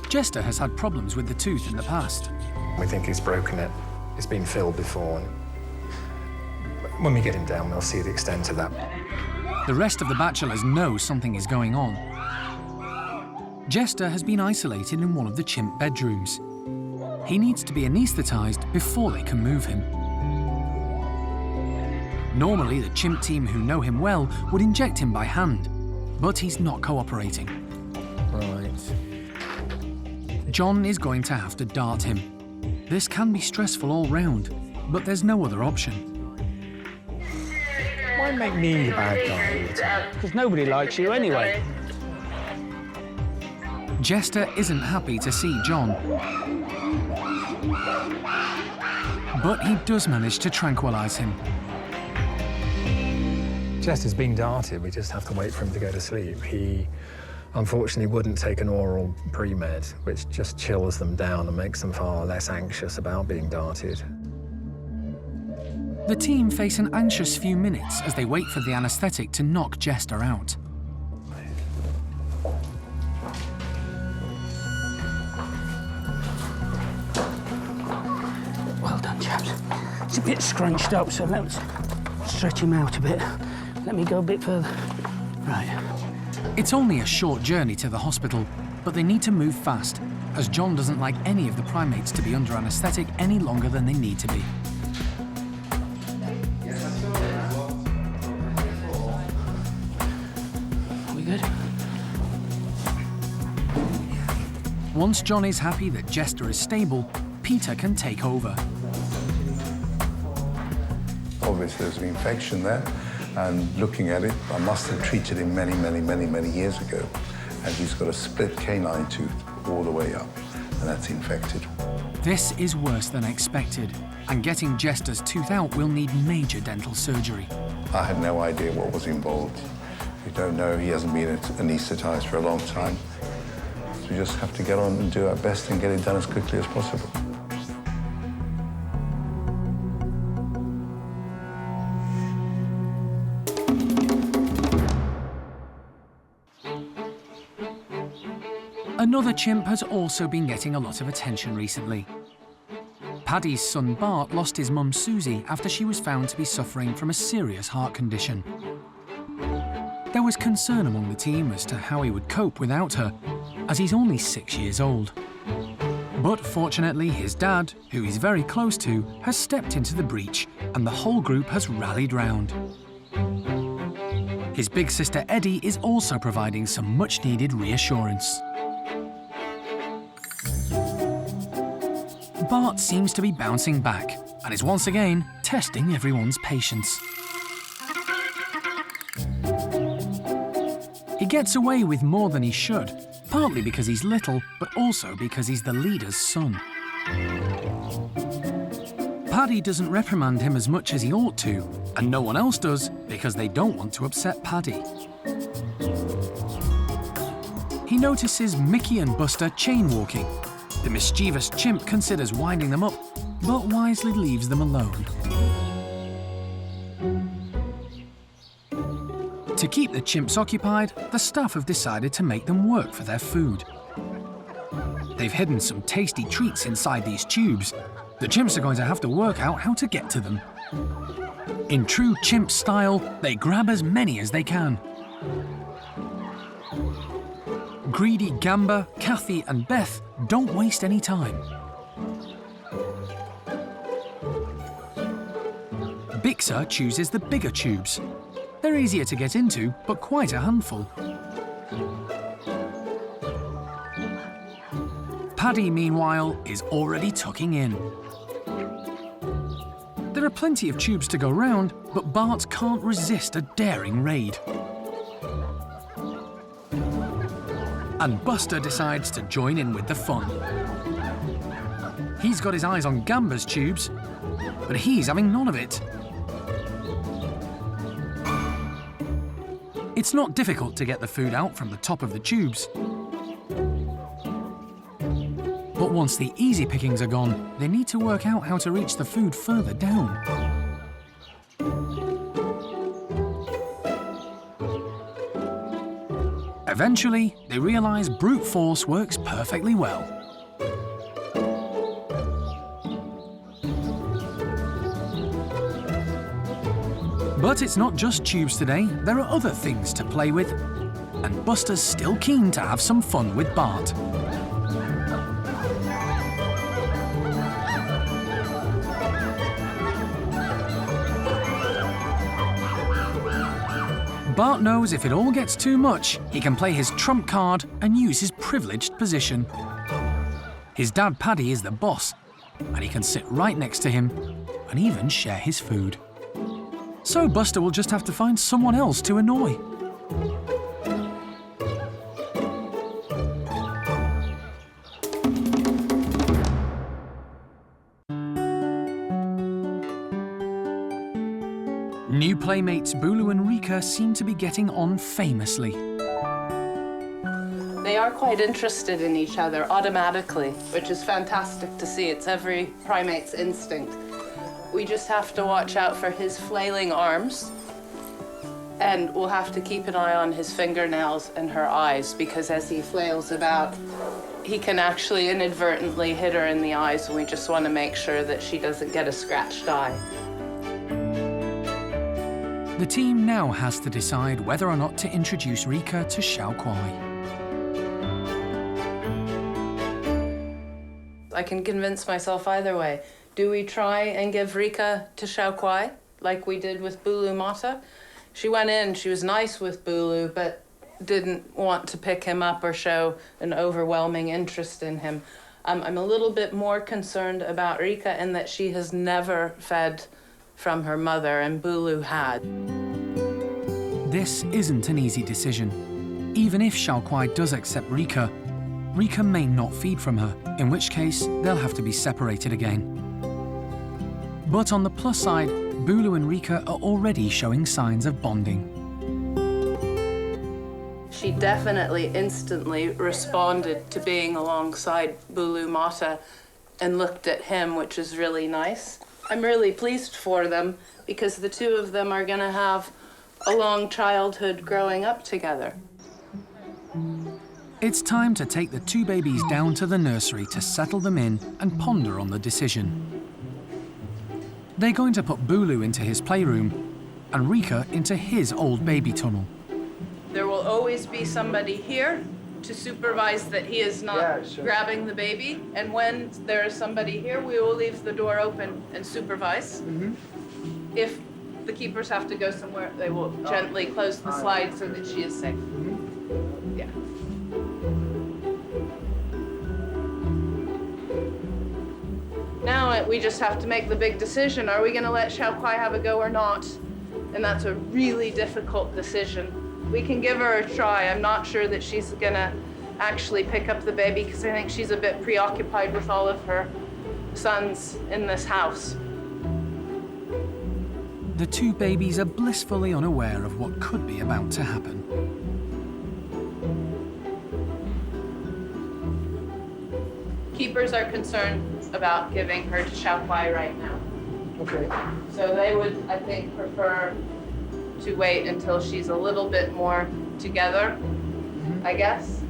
A: Jestah has had problems with the tooth in the past.
F: We think he's broken it. It's been filled before. When we get him down, we'll see the extent of that.
A: The rest of the bachelors know something is going on. Jestah has been isolated in one of the chimp bedrooms. He needs to be anaesthetized before they can move him. Normally, the chimp team who know him well would inject him by hand, but he's not cooperating.
F: Right.
A: John is going to have to dart him. This can be stressful all round, but there's no other option.
M: Don't make me the bad guy.
O: Because nobody likes you anyway.
A: Jestah isn't happy to see John. But he does manage to tranquilise him.
M: Jestah's been darted, we just have to wait for him to go to sleep. He, unfortunately, wouldn't take an oral pre-med, which just chills them down and makes them far less anxious about being darted.
A: The team face an anxious few minutes as they wait for the anaesthetic to knock Jestah out.
O: Well done, chaps. It's a bit scrunched up, so let's stretch him out a bit. Let me go a bit further. Right.
A: It's only a short journey to the hospital, but they need to move fast, as John doesn't like any of the primates to be under anaesthetic any longer than they need to be.
O: Are we good?
A: Once John is happy that Jestah is stable, Peter can take over.
P: Obviously, there's an infection there, and looking at it, I must have treated him many years ago, and he's got a split canine tooth all the way up, and that's infected.
A: This is worse than expected, and getting Jestah's tooth out will need major dental surgery.
P: I had no idea what was involved. We don't know. He hasn't been anaesthetized for a long time. So we just have to get on and do our best and get it done as quickly as possible.
A: Another chimp has also been getting a lot of attention recently. Paddy's son Bart lost his mum Susie after she was found to be suffering from a serious heart condition. There was concern among the team as to how he would cope without her, as he's only 6 years old. But fortunately, his dad, who he's very close to, has stepped into the breach, and the whole group has rallied round. His big sister Eddi is also providing some much-needed reassurance. Bart seems to be bouncing back and is once again testing everyone's patience. He gets away with more than he should, partly because he's little, but also because he's the leader's son. Paddy doesn't reprimand him as much as he ought to, and no one else does because they don't want to upset Paddy. He notices Mickey and Buster chain walking. The mischievous chimp considers winding them up, but wisely leaves them alone. To keep the chimps occupied, the staff have decided to make them work for their food. They've hidden some tasty treats inside these tubes. The chimps are going to have to work out how to get to them. In true chimp style, they grab as many as they can. Greedy Gamba, Kathy and Beth don't waste any time. Bixer chooses the bigger tubes. They're easier to get into, but quite a handful. Paddy, meanwhile, is already tucking in. There are plenty of tubes to go round, but Bart can't resist a daring raid. And Buster decides to join in with the fun. He's got his eyes on Gamba's tubes, but he's having none of it. It's not difficult to get the food out from the top of the tubes. But once the easy pickings are gone, they need to work out how to reach the food further down. Eventually, they realise brute force works perfectly well. But it's not just tubes today, there are other things to play with. And Buster's still keen to have some fun with Bart. Bart knows if it all gets too much, he can play his trump card and use his privileged position. His dad Paddy is the boss, and he can sit right next to him and even share his food. So Buster will just have to find someone else to annoy. New playmates Bulu and Rieke seem to be getting on famously.
B: They are quite interested in each other automatically, which is fantastic to see. It's every primate's instinct. We just have to watch out for his flailing arms, and we'll have to keep an eye on his fingernails and her eyes, because as he flails about, he can actually inadvertently hit her in the eyes, and we just want to make sure that she doesn't get a scratched eye.
A: The team now has to decide whether or not to introduce Rieke to Hsaio-quai.
B: I can convince myself either way. Do we try and give Rieke to Hsaio-quai, like we did with Bulu Mata? She went in, she was nice with Bulu, but didn't want to pick him up or show an overwhelming interest in him. I'm a little bit more concerned about Rieke in that she has never fed from her mother, and Bulu had.
A: This isn't an easy decision. Even if Hsaio-quai does accept Rieke, Rieke may not feed from her, in which case they'll have to be separated again. But on the plus side, Bulu and Rieke are already showing signs of bonding.
B: She definitely instantly responded to being alongside Bulu Mata and looked at him, which is really nice. I'm really pleased for them because the two of them are gonna have a long childhood growing up together.
A: It's time to take the two babies down to the nursery to settle them in and ponder on the decision. They're going to put Bulu into his playroom and Rieke into his old baby tunnel.
B: There will always be somebody here to supervise that he is not grabbing the baby. And when there is somebody here, we will leave the door open and supervise. If the keepers have to go somewhere, they will gently close the slide so that she is safe. Yeah. Now we just have to make the big decision. Are we gonna let Hsaio-quai have a go or not? And that's a really difficult decision. We can give her a try. I'm not sure that she's gonna actually pick up the baby because I think she's a bit preoccupied with all of her sons in this house.
A: The two babies are blissfully unaware of what could be about to happen.
B: Keepers are concerned about giving her to Hsaio-quai right now.
N: Okay.
B: So they would, I think, prefer to wait until she's a little bit more together, I guess.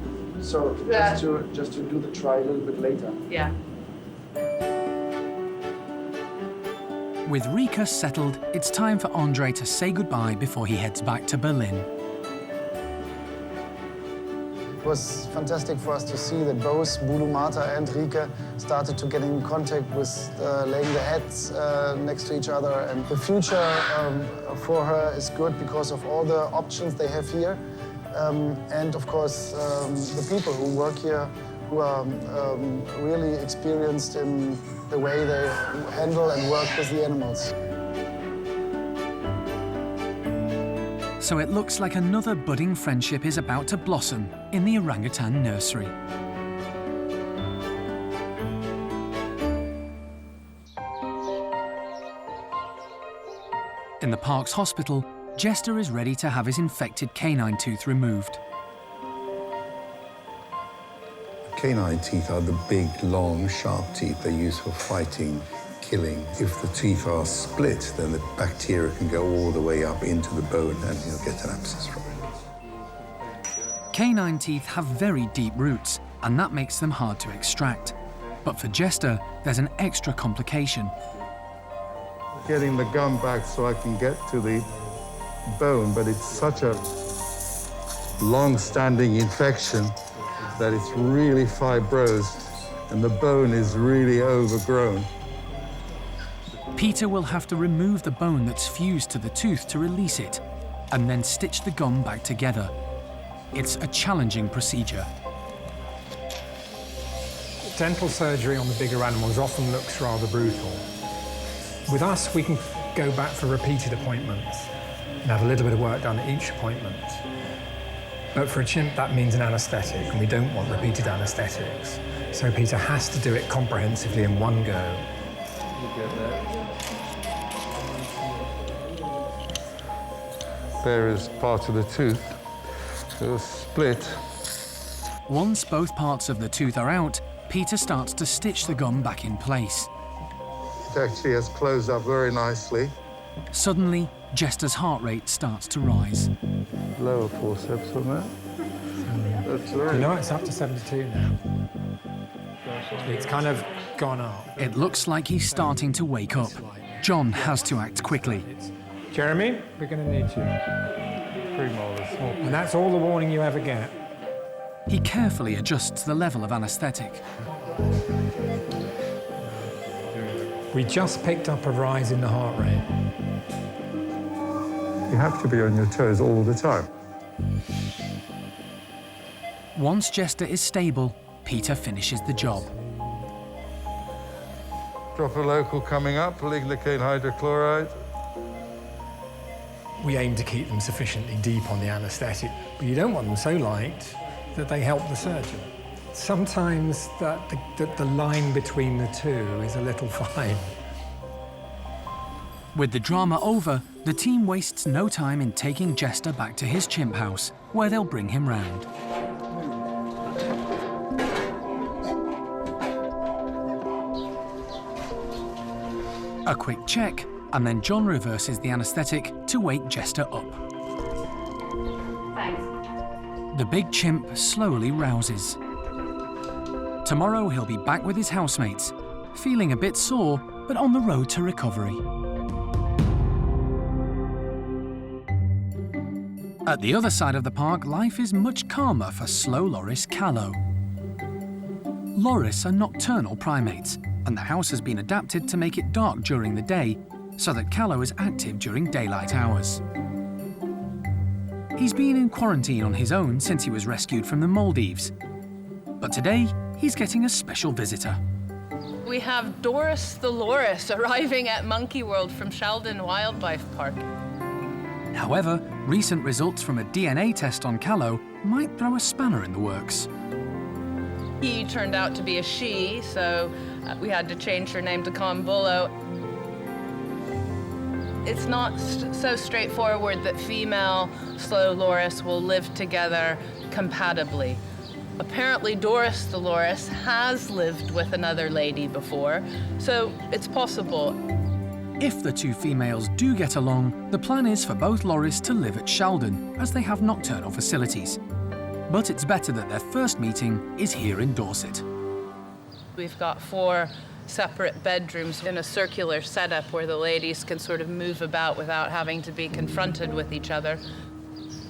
N: So just to do the try a little bit later.
B: Yeah.
A: With Rieke settled, it's time for Andre to say goodbye before he heads back to Berlin.
H: It was fantastic for us to see that both Bulu Mata and Rieke started to get in contact with laying their heads next to each other. And the future for her is good because of all the options they have here. And of course, the people who work here who are really experienced in the way they handle and work with the animals.
A: So it looks like another budding friendship is about to blossom in the orangutan nursery. In the park's hospital, Jestah is ready to have his infected canine tooth removed.
P: Canine teeth are the big, long, sharp teeth they use for fighting, killing. If the teeth are split, then the bacteria can go all the way up into the bone and you'll get an abscess from it.
A: Canine teeth have very deep roots, and that makes them hard to extract. But for Jestah, there's an extra complication.
Q: Getting the gum back so I can get to the bone, but it's such a long-standing infection that it's really fibrosed and the bone is really overgrown.
A: Peter will have to remove the bone that's fused to the tooth to release it, and then stitch the gum back together. It's a challenging procedure.
M: Dental surgery on the bigger animals often looks rather brutal. With us, we can go back for repeated appointments and have a little bit of work done at each appointment. But for a chimp, that means an anaesthetic, and we don't want repeated anaesthetics. So Peter has to do it comprehensively in one go.
Q: There is part of the tooth that was split.
A: Once both parts of the tooth are out, Peter starts to stitch the gum back in place.
Q: It actually has closed up very nicely.
A: Suddenly, Jestah's heart rate starts to rise.
Q: Lower forceps on that. That's very...
M: You know, it's up to 72 now. It's kind of gone up.
A: It looks like he's starting to wake up. John has to act quickly.
M: Jeremy, we're going to need you.
Q: Premolars, small.
M: And that's all the warning you ever get.
A: He carefully adjusts the level of anaesthetic.
M: We just picked up a rise in the heart rate.
Q: You have to be on your toes all the time.
A: Once Jestah is stable, Peter finishes the job.
Q: Drop a local coming up, lignocaine hydrochloride.
M: We aim to keep them sufficiently deep on the anaesthetic, but you don't want them so light that they help the surgeon. Sometimes the line between the two is a little fine.
A: With the drama over, the team wastes no time in taking Jestah back to his chimp house, where they'll bring him round. A quick check, and then John reverses the anaesthetic to wake Jestah up.
L: Thanks.
A: The big chimp slowly rouses. Tomorrow he'll be back with his housemates, feeling a bit sore, but on the road to recovery. At the other side of the park, life is much calmer for slow loris Kalo. Loris are nocturnal primates, and the house has been adapted to make it dark during the day so that Kalo is active during daylight hours. He's been in quarantine on his own since he was rescued from the Maldives. But today, he's getting a special visitor.
B: We have Doris the loris arriving at Monkey World from Sheldon Wildlife Park.
A: However, recent results from a DNA test on Kalo might throw a spanner in the works.
B: He turned out to be a she, so we had to change her name to Bulu. It's not so straightforward that female slow loris will live together compatibly. Apparently, Doris the loris has lived with another lady before, so it's possible.
A: If the two females do get along, the plan is for both loris to live at Sheldon, as they have nocturnal facilities. But it's better that their first meeting is here in Dorset.
B: We've got 4 separate bedrooms in a circular setup where the ladies can sort of move about without having to be confronted with each other.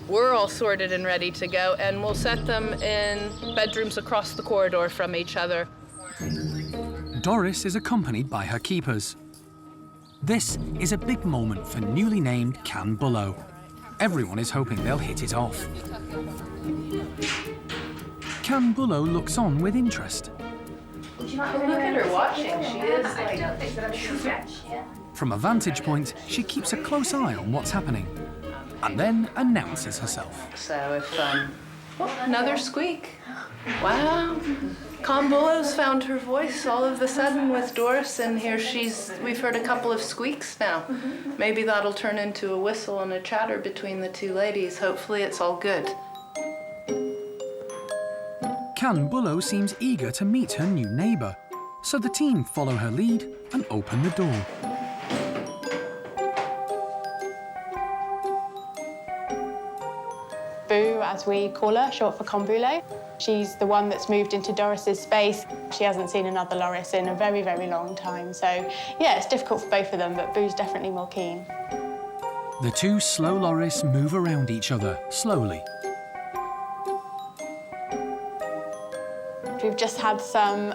B: We're all sorted and ready to go, and we'll set them in bedrooms across the corridor from each other.
A: Doris is accompanied by her keepers. This is a big moment for newly named Bulu. Everyone is hoping they'll hit it off. Bulu looks on with interest.
B: Look at her watching. She is like...
A: From a vantage point, she keeps a close eye on what's happening, and then announces herself.
B: So if, oh, another squeak. Wow. Bulu's found her voice all of a sudden with Doris, and here we've heard a couple of squeaks now. Maybe that'll turn into a whistle and a chatter between the two ladies. Hopefully it's all good.
A: Bulu seems eager to meet her new neighbour, so the team follow her lead and open the door.
K: Boo, as we call her, short for Bulu. She's the one that's moved into Doris's space. She hasn't seen another loris in a very, very long time. So, yeah, it's difficult for both of them, but Boo's definitely more keen.
A: The two slow loris move around each other, slowly.
K: We've just had some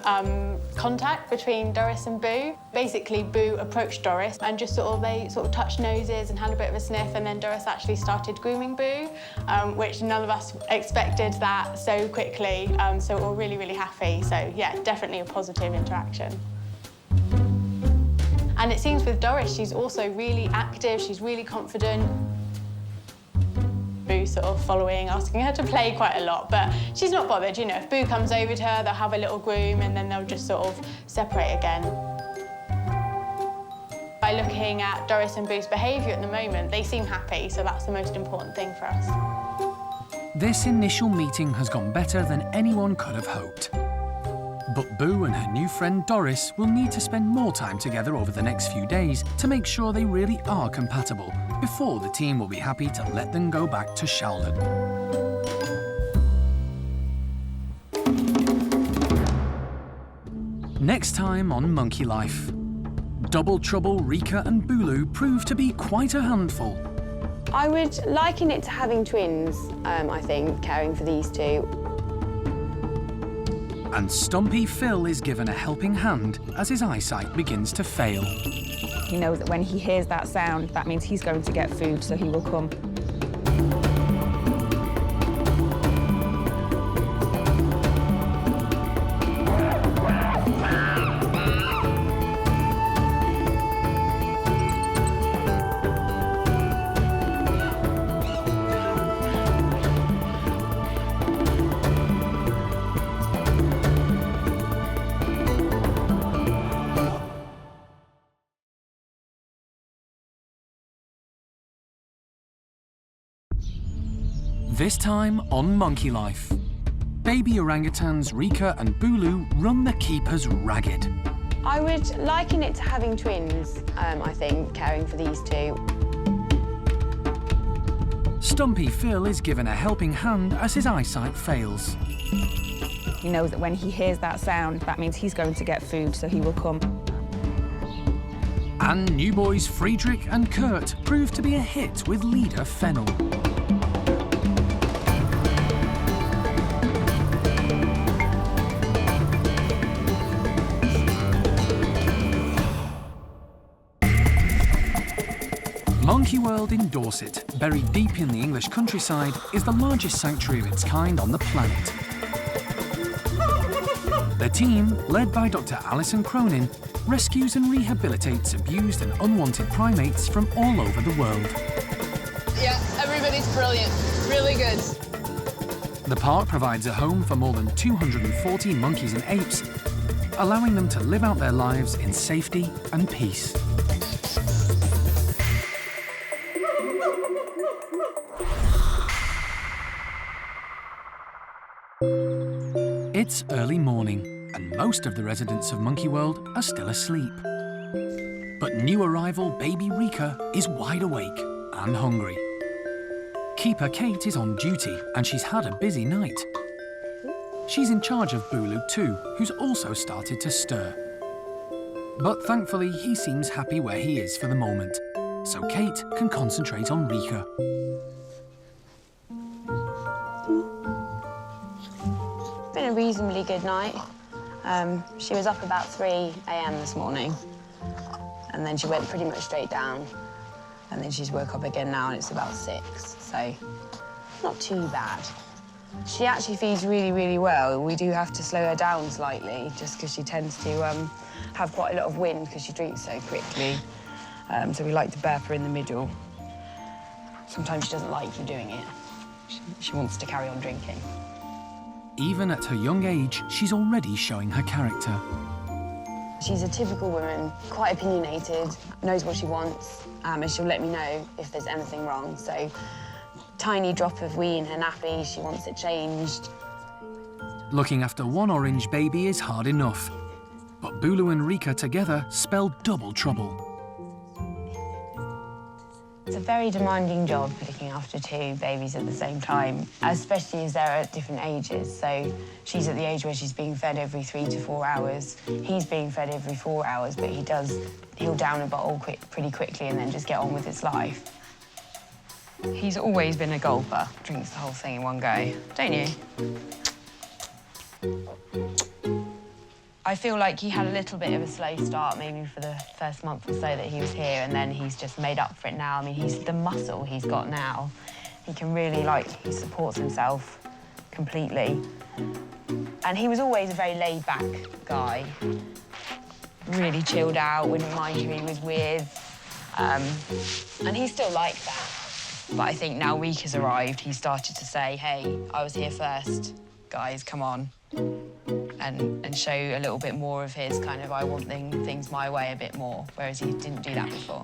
K: contact between Doris and Boo. Basically, Boo approached Doris and they touched noses and had a bit of a sniff, and then Doris actually started grooming Boo, which none of us expected that so quickly. So we're all really, really happy. So yeah, definitely a positive interaction. And it seems with Doris, she's also really active, she's really confident. Boo sort of following, asking her to play quite a lot, but she's not bothered, you know. If Boo comes over to her, they'll have a little groom and then they'll just sort of separate again. By looking at Doris and Boo's behaviour at the moment, they seem happy, so that's the most important thing for us.
A: This initial meeting has gone better than anyone could have hoped. But Boo and her new friend Doris will need to spend more time together over the next few days to make sure they really are compatible before the team will be happy to let them go back to Sheldon. Next time on Monkey Life, Double Trouble, Rieke and Bulu prove to be quite a handful.
R: I would liken it to having twins, I think, caring for these two.
A: And Stumpy Phil is given a helping hand as his eyesight begins to fail.
I: He knows that when he hears that sound, that means he's going to get food, so he will come.
A: This time on Monkey Life, baby orangutans Rieke and Bulu run the keepers ragged.
R: I would liken it to having twins, I think, caring for these two.
A: Stumpy Phil is given a helping hand as his eyesight fails.
I: He knows that when he hears that sound, that means he's going to get food, so he will come.
A: And new boys Friedrich and Kurt prove to be a hit with leader Fennel. Monkey World in Dorset, buried deep in the English countryside, is the largest sanctuary of its kind on the planet. The team, led by Dr. Alison Cronin, rescues and rehabilitates abused and unwanted primates from all over the world.
B: Yeah, everybody's brilliant. Really good.
A: The park provides a home for more than 240 monkeys and apes, allowing them to live out their lives in safety and peace. It's early morning, and most of the residents of Monkey World are still asleep. But new arrival baby Rieke is wide awake and hungry. Keeper Kate is on duty, and she's had a busy night. She's in charge of Bulu too, who's also started to stir. But thankfully, he seems happy where he is for the moment, so Kate can concentrate on Rieke.
R: Been a reasonably good night. She was up about 3 a.m. this morning, and then she went pretty much straight down, and then she's woke up again now, and it's about 6, so not too bad. She actually feeds really, really well. We do have to slow her down slightly, just because she tends to have quite a lot of wind because she drinks so quickly. So we like to burp her in the middle. Sometimes she doesn't like you doing it. She wants to carry on drinking.
A: Even at her young age, she's already showing her character.
R: She's a typical woman, quite opinionated, knows what she wants, and she'll let me know if there's anything wrong. So, tiny drop of wee in her nappy, she wants it changed.
A: Looking after one orange baby is hard enough, but Bulu and Rieke together spell double trouble.
R: It's a very demanding job, looking after 2 babies at the same time, especially as they're at different ages. So she's at the age where she's being fed every 3 to 4 hours. He's being fed every 4 hours, but he'll down a bottle pretty quickly and then just get on with his life. He's always been a gulper, drinks the whole thing in one go, don't you? I feel like he had a little bit of a slow start, maybe for the first month or so that he was here, and then he's just made up for it now. I mean, he's the muscle he's got now. He can really, he supports himself completely. And he was always a very laid-back guy. really chilled out, wouldn't mind who he was with. And he's still like that. But I think now Rieke has arrived, he started to say, hey, I was here first. Guys, come on. And show a little bit more of his kind of I want things my way a bit more, whereas he didn't do that before.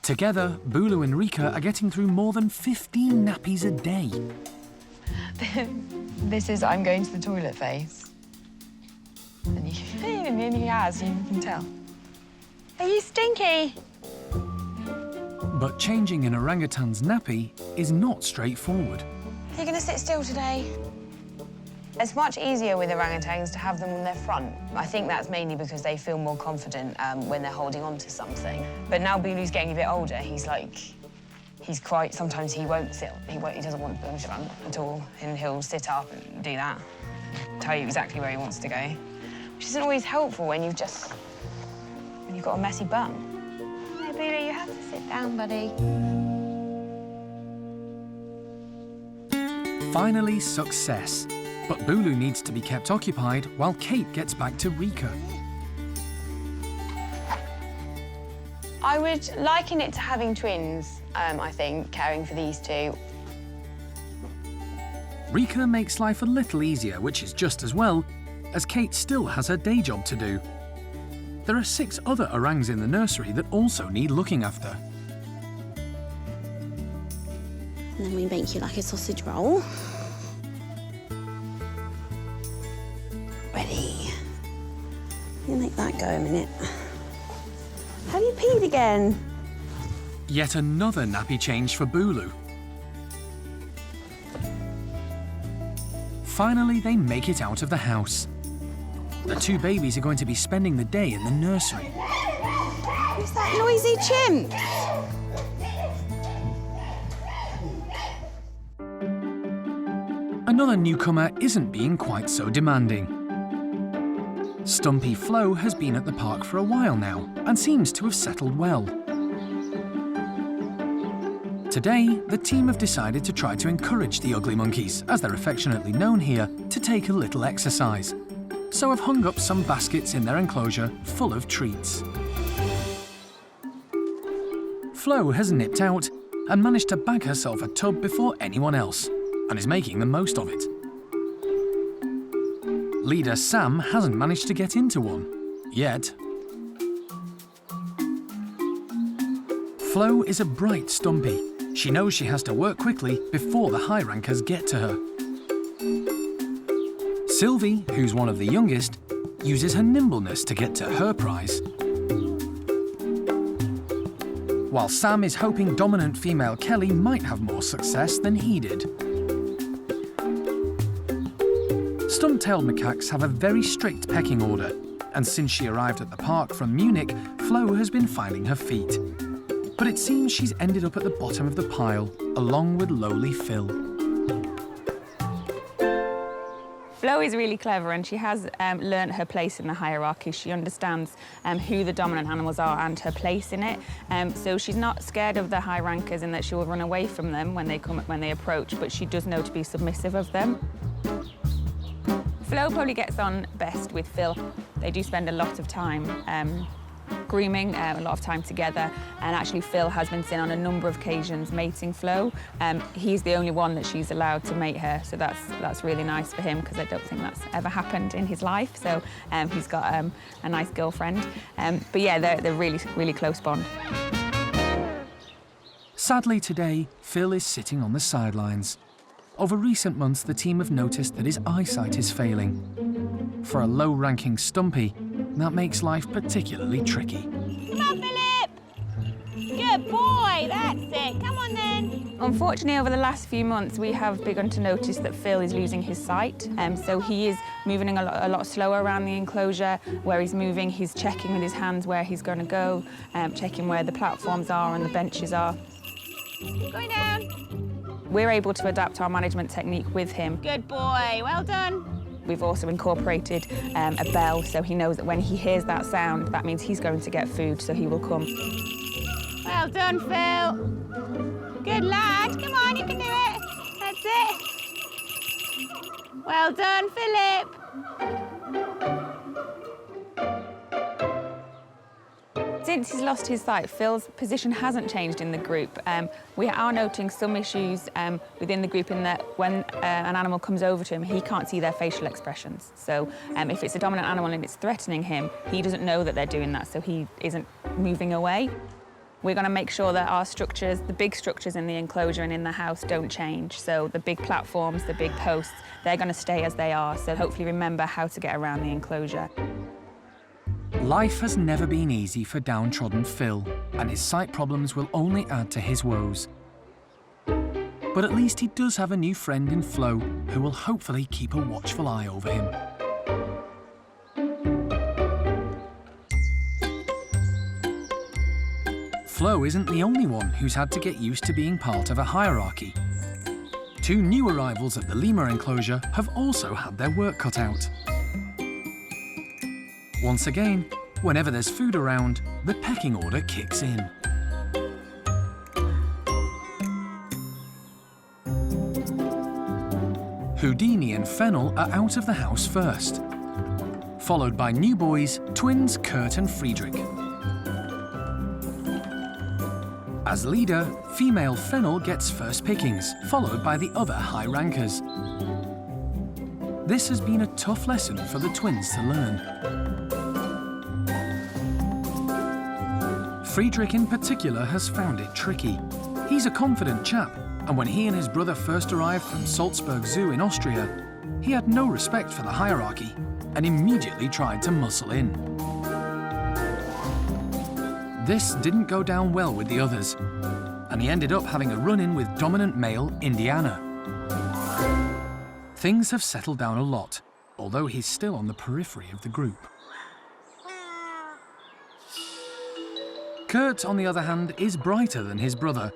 A: Together, Bulu and Rieke are getting through more than 15 nappies a day.
R: This is I'm going to the toilet face. And he has, you can tell. Are you stinky?
A: But changing an orangutan's nappy is not straightforward.
R: Are you going to sit still today? It's much easier with orangutans to have them on their front. I think that's mainly because they feel more confident when they're holding on to something. But now Bulu's getting a bit older, he's quite, sometimes he won't sit, he doesn't want to push around at all, and he'll sit up and do that, tell you exactly where he wants to go, which isn't always helpful when you've got a messy bum. Hey, Bulu, you have to sit down, buddy.
A: Finally, success. But Bulu needs to be kept occupied while Kate gets back to Rieke.
R: I would liken it to having twins, I think, caring for these two.
A: Rieke makes life a little easier, which is just as well, as Kate still has her day job to do. There are 6 other orangs in the nursery that also need looking after.
S: And then we make you like a sausage roll. Ready. You make that go a minute. Have you peed again?
A: Yet another nappy change for Bulu. Finally, they make it out of the house. The 2 babies are going to be spending the day in the nursery.
S: Who's that noisy chimp?
A: Another newcomer isn't being quite so demanding. Stumpy Floh has been at the park for a while now and seems to have settled well. Today, the team have decided to try to encourage the ugly monkeys, as they're affectionately known here, to take a little exercise. So have hung up some baskets in their enclosure full of treats. Floh has nipped out and managed to bag herself a tub before anyone else, and is making the most of it. Leader Sam hasn't managed to get into one, yet. Floh is a bright Stumpy. She knows she has to work quickly before the high rankers get to her. Sylvie, who's one of the youngest, uses her nimbleness to get to her prize. While Sam is hoping dominant female Kelly might have more success than he did. Stump-tailed macaques have a very strict pecking order, and since she arrived at the park from Munich, Floh has been finding her feet. But it seems she's ended up at the bottom of the pile, along with lowly Phil.
T: Floh is really clever, and she has learnt her place in the hierarchy. She understands who the dominant animals are and her place in it. So she's not scared of the high rankers in that she will run away from them when they approach, but she does know to be submissive of them. Floh probably gets on best with Phil. They do spend a lot of time grooming, a lot of time together, and actually Phil has been seen on a number of occasions mating Floh. He's the only one that she's allowed to mate her, so that's really nice for him, because I don't think that's ever happened in his life. So he's got a nice girlfriend. But yeah, they're really, really close bond.
A: Sadly today, Phil is sitting on the sidelines. Over recent months, the team have noticed that his eyesight is failing. For a low-ranking Stumpy, that makes life particularly tricky.
G: Come on, Philip! Good boy, that's it. Come on then.
T: Unfortunately, over the last few months, we have begun to notice that Phil is losing his sight. So he is moving a lot slower around the enclosure. Where he's moving, he's checking with his hands where he's going to go, checking where the platforms are and the benches are.
G: Going down.
T: We're able to adapt our management technique with him.
G: Good boy, well done.
T: We've also incorporated a bell, so he knows that when he hears that sound, that means he's going to get food, so he will come.
G: Well done, Phil. Good lad, come on, you can do it. That's it. Well done, Philip.
T: Since he's lost his sight, Phil's position hasn't changed in the group. We are noting some issues within the group in that when an animal comes over to him, he can't see their facial expressions. So if it's a dominant animal and it's threatening him, he doesn't know that they're doing that, so he isn't moving away. We're going to make sure that our structures, the big structures in the enclosure and in the house, don't change. So the big platforms, the big posts, they're going to stay as they are. So hopefully remember how to get around the enclosure.
A: Life has never been easy for downtrodden Phil, and his sight problems will only add to his woes. But at least he does have a new friend in Floh, who will hopefully keep a watchful eye over him. Floh isn't the only one who's had to get used to being part of a hierarchy. Two new arrivals at the lemur enclosure have also had their work cut out. Once again, whenever there's food around, the pecking order kicks in. Houdini and Fennel are out of the house first, followed by new boys, twins Kurt and Friedrich. As leader, female Fennel gets first pickings, followed by the other high rankers. This has been a tough lesson for the twins to learn. Friedrich in particular has found it tricky. He's a confident chap, and when he and his brother first arrived from Salzburg Zoo in Austria, he had no respect for the hierarchy and immediately tried to muscle in. This didn't go down well with the others, and he ended up having a run-in with dominant male Indiana. Things have settled down a lot, although he's still on the periphery of the group. Kurt, on the other hand, is brighter than his brother.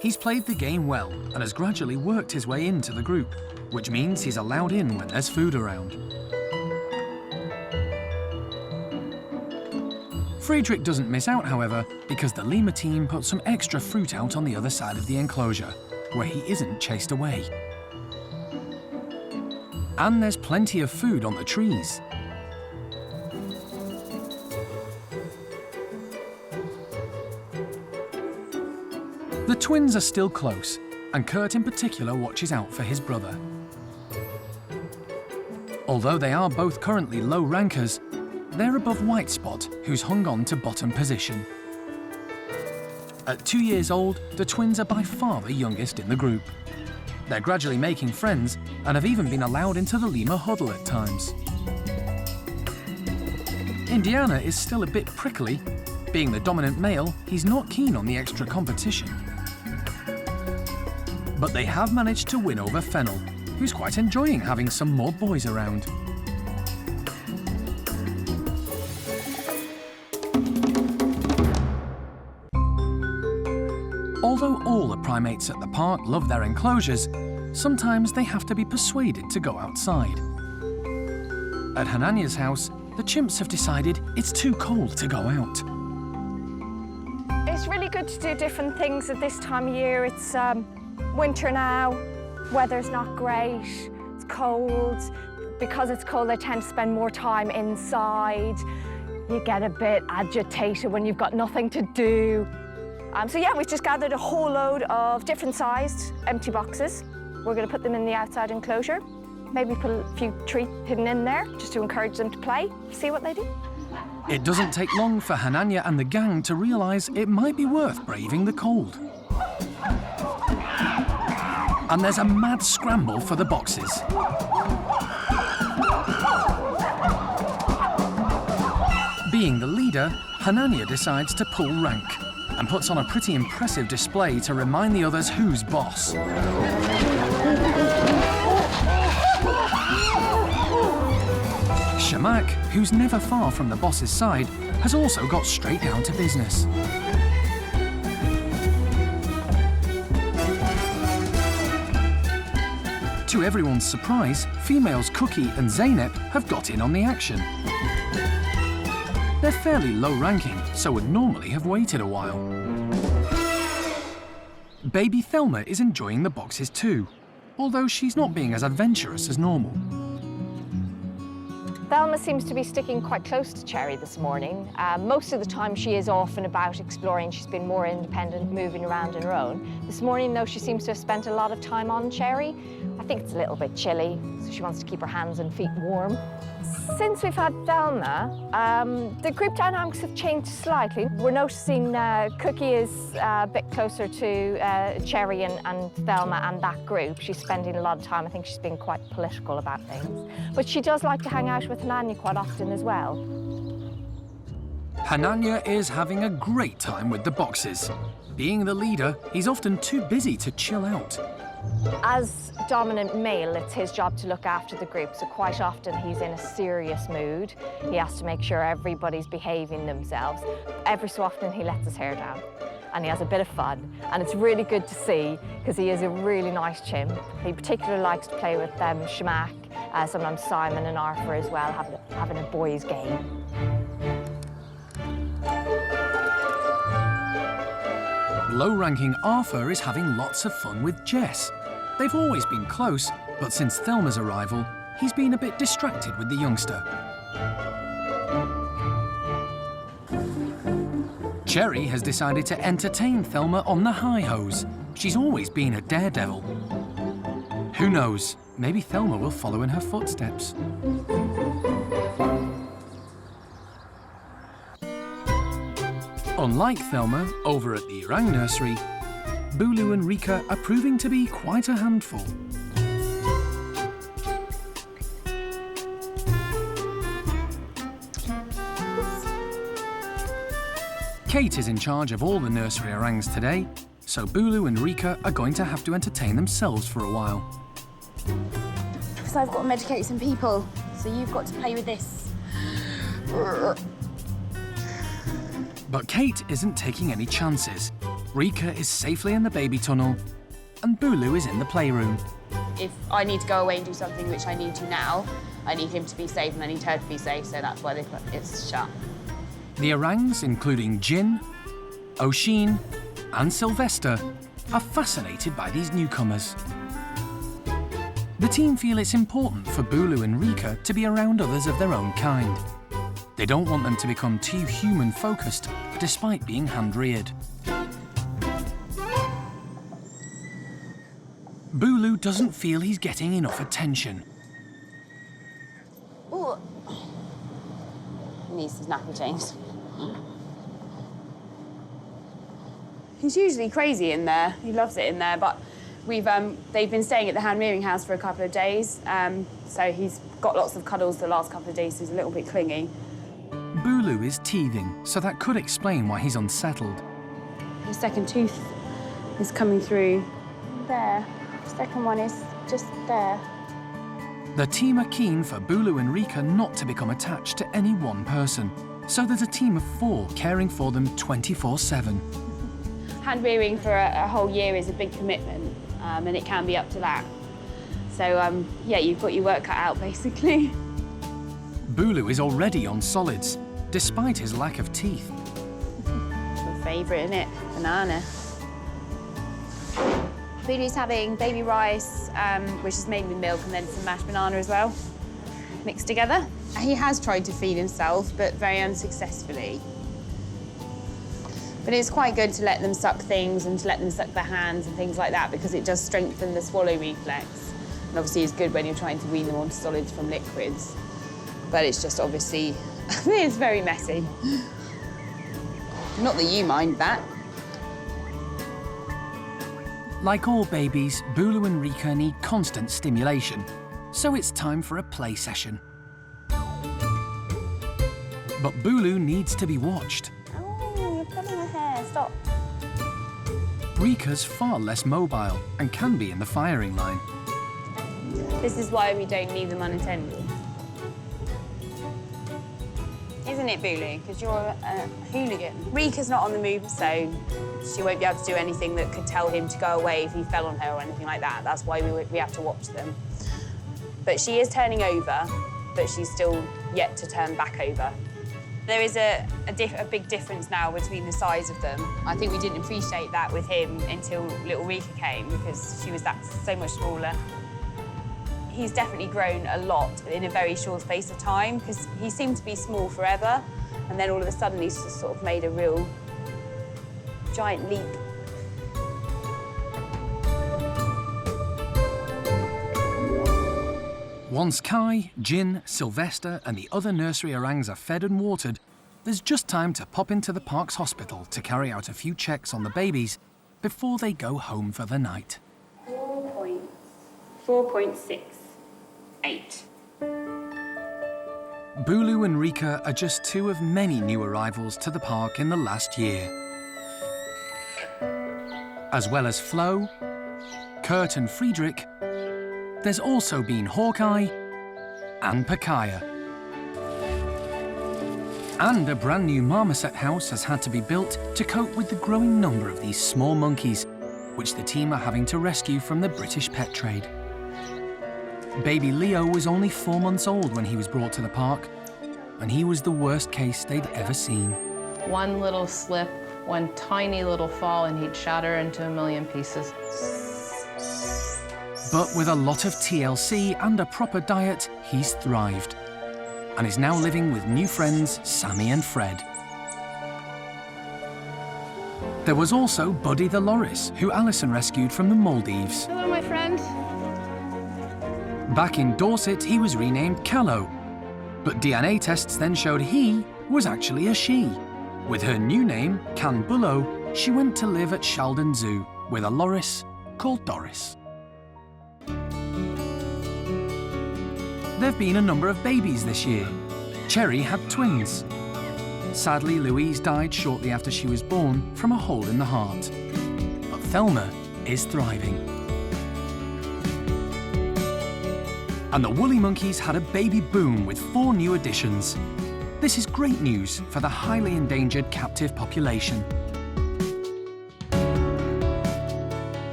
A: He's played the game well and has gradually worked his way into the group, which means he's allowed in when there's food around. Friedrich doesn't miss out, however, because the lemur team put some extra fruit out on the other side of the enclosure, where he isn't chased away. And there's plenty of food on the trees. The twins are still close, and Kurt in particular watches out for his brother. Although they are both currently low rankers, they're above White Spot, who's hung on to bottom position. At 2 years old, the twins are by far the youngest in the group. They're gradually making friends and have even been allowed into the lemur huddle at times. Indiana is still a bit prickly. Being the dominant male, he's not keen on the extra competition. But they have managed to win over Fennel, who's quite enjoying having some more boys around. Although all the primates at the park love their enclosures, sometimes they have to be persuaded to go outside. At Hananya's house, the chimps have decided it's too cold to go out.
I: It's really good to do different things at this time of year. It's winter now, weather's not great, it's cold. Because it's cold, they tend to spend more time inside. You get a bit agitated when you've got nothing to do. So yeah, we've just gathered a whole load of different sized empty boxes. We're going to put them in the outside enclosure. Maybe put a few treats hidden in there just to encourage them to play, see what they do.
A: It doesn't take long for Hananya and the gang to realise it might be worth braving the cold. And there's a mad scramble for the boxes. Being the leader, Hananya decides to pull rank and puts on a pretty impressive display to remind the others who's boss. Semach, who's never far from the boss's side, has also got straight down to business. To everyone's surprise, females Cookie and Zeynep have got in on the action. They're fairly low-ranking, so would normally have waited a while. Baby Thelma is enjoying the boxes too, although she's not being as adventurous as normal.
I: Thelma seems to be sticking quite close to Cherry this morning. Most of the time she is off and about exploring. She's been more independent, moving around on her own. This morning, though, she seems to have spent a lot of time on Cherry. I think it's a little bit chilly, so she wants to keep her hands and feet warm. Since we've had Thelma, the group dynamics have changed slightly. We're noticing Cookie is a bit closer to Cherry and Thelma and that group. She's spending a lot of time. I think she's being quite political about things. But she does like to hang out with Hananya quite often as well.
A: Hananya is having a great time with the boxes. Being the leader, he's often too busy to chill out.
I: As dominant male, it's his job to look after the group, so quite often he's in a serious mood. He has to make sure everybody's behaving themselves. Every so often he lets his hair down and he has a bit of fun, and it's really good to see because he is a really nice chimp. He particularly likes to play with Semach, sometimes Simon and Arfur as well, having a boys' game.
A: Low-ranking Arfur is having lots of fun with Jess. They've always been close, but since Thelma's arrival, he's been a bit distracted with the youngster. Cherry has decided to entertain Thelma on the high-hos. She's always been a daredevil. Who knows, maybe Thelma will follow in her footsteps. Unlike Thelma, over at the orang nursery, Bulu and Rieke are proving to be quite a handful. Kate is in charge of all the nursery orangs today, so Bulu and Rieke are going to have to entertain themselves for a while.
S: So I've got to medicate some people, so you've got to play with this.
A: But Kate isn't taking any chances. Rieke is safely in the baby tunnel, and Bulu is in the playroom.
R: If I need to go away and do something which I need to now, I need him to be safe and I need her to be safe, so that's why it's shut.
A: The orangs, including Jin, Oshin, and Sylvester, are fascinated by these newcomers. The team feel it's important for Bulu and Rieke to be around others of their own kind. They don't want them to become too human-focused, despite being hand-reared. Bulu doesn't feel he's getting enough attention.
R: Ooh. He needs his nappy changed. He's usually crazy in there. He loves it in there, but they've been staying at the hand-rearing house for a couple of days, so he's got lots of cuddles the last couple of days, so he's a little bit clingy.
A: Bulu is teething, so that could explain why he's unsettled.
R: The second tooth is coming through there. The second one is just there.
A: The team are keen for Bulu and Rieke not to become attached to any one person, so there's a team of 4 caring for them 24/7.
R: Hand-rearing for a whole year is a big commitment, and it can be up to that. So, yeah, you've got your work cut out, basically.
A: Bulu is already on solids, despite his lack of teeth.
R: Your favourite, innit? Banana. Bulu's having baby rice, which is made with milk, and then some mashed banana as well, mixed together. He has tried to feed himself, but very unsuccessfully. But it's quite good to let them suck things and to let them suck their hands and things like that, because it does strengthen the swallow reflex. And obviously it's good when you're trying to wean them onto solids from liquids. But it's just obviously, it's very messy. Not that you mind that.
A: Like all babies, Bulu and Rieke need constant stimulation, so it's time for a play session. But Bulu needs to be watched.
R: Oh, you're pulling her hair, stop.
A: Rieke's far less mobile and can be in the firing line.
R: This is why we don't leave them unattended. Isn't it, Bulu? Because you're a hooligan. Rieke's not on the move, so she won't be able to do anything that could tell him to go away if he fell on her or anything like that. That's why we have to watch them. But she is turning over, but she's still yet to turn back over. There is a big difference now between the size of them. I think we didn't appreciate that with him until little Rieke came, because she was so much smaller. He's definitely grown a lot in a very short space of time, because he seemed to be small forever, and then all of a sudden he's just sort of made a real giant leap.
A: Once Kai, Jin, Sylvester and the other nursery orangs are fed and watered, there's just time to pop into the park's hospital to carry out a few checks on the babies before they go home for the night.
R: 4.68.
A: Bulu and Rieke are just two of many new arrivals to the park in the last year. As well as Floh, Kurt and Friedrich, there's also been Hsaio-quai and Kaiyah. And a brand new Marmoset house has had to be built to cope with the growing number of these small monkeys, which the team are having to rescue from the British pet trade. Baby Leo was only 4 months old when he was brought to the park, and he was the worst case they'd ever seen.
B: One little slip, one tiny little fall, and he'd shatter into a million pieces.
A: But with a lot of TLC and a proper diet, he's thrived, and is now living with new friends Sammy and Fred. There was also Buddy the Loris, who Alison rescued from the Maldives.
C: Hello, my friend.
A: Back in Dorset, he was renamed Kalo, but DNA tests then showed he was actually a she. With her new name, Can Bulu, she went to live at Sheldon Zoo with a Loris called Doris. There've been a number of babies this year. Cherry had twins. Sadly, Louise died shortly after she was born from a hole in the heart. But Thelma is thriving. And the woolly monkeys had a baby boom with 4 new additions. This is great news for the highly endangered captive population.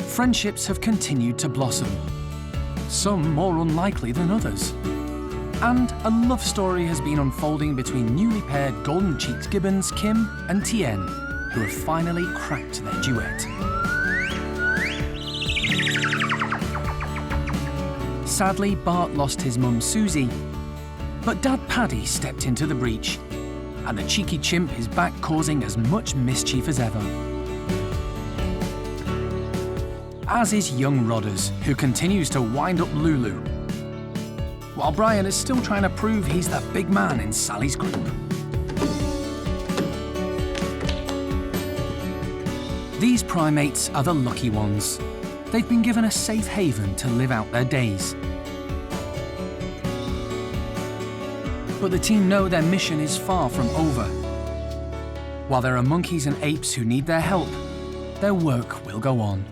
A: Friendships have continued to blossom, some more unlikely than others. And a love story has been unfolding between newly paired golden-cheeked gibbons Kim and Tien, who have finally cracked their duet. Sadly, Bart lost his mum Susie, but Dad Paddy stepped into the breach, and the cheeky chimp is back causing as much mischief as ever. As is young Rodders, who continues to wind up Lulu, while Brian is still trying to prove he's the big man in Sally's group. These primates are the lucky ones. They've been given a safe haven to live out their days. But the team know their mission is far from over. While there are monkeys and apes who need their help, their work will go on.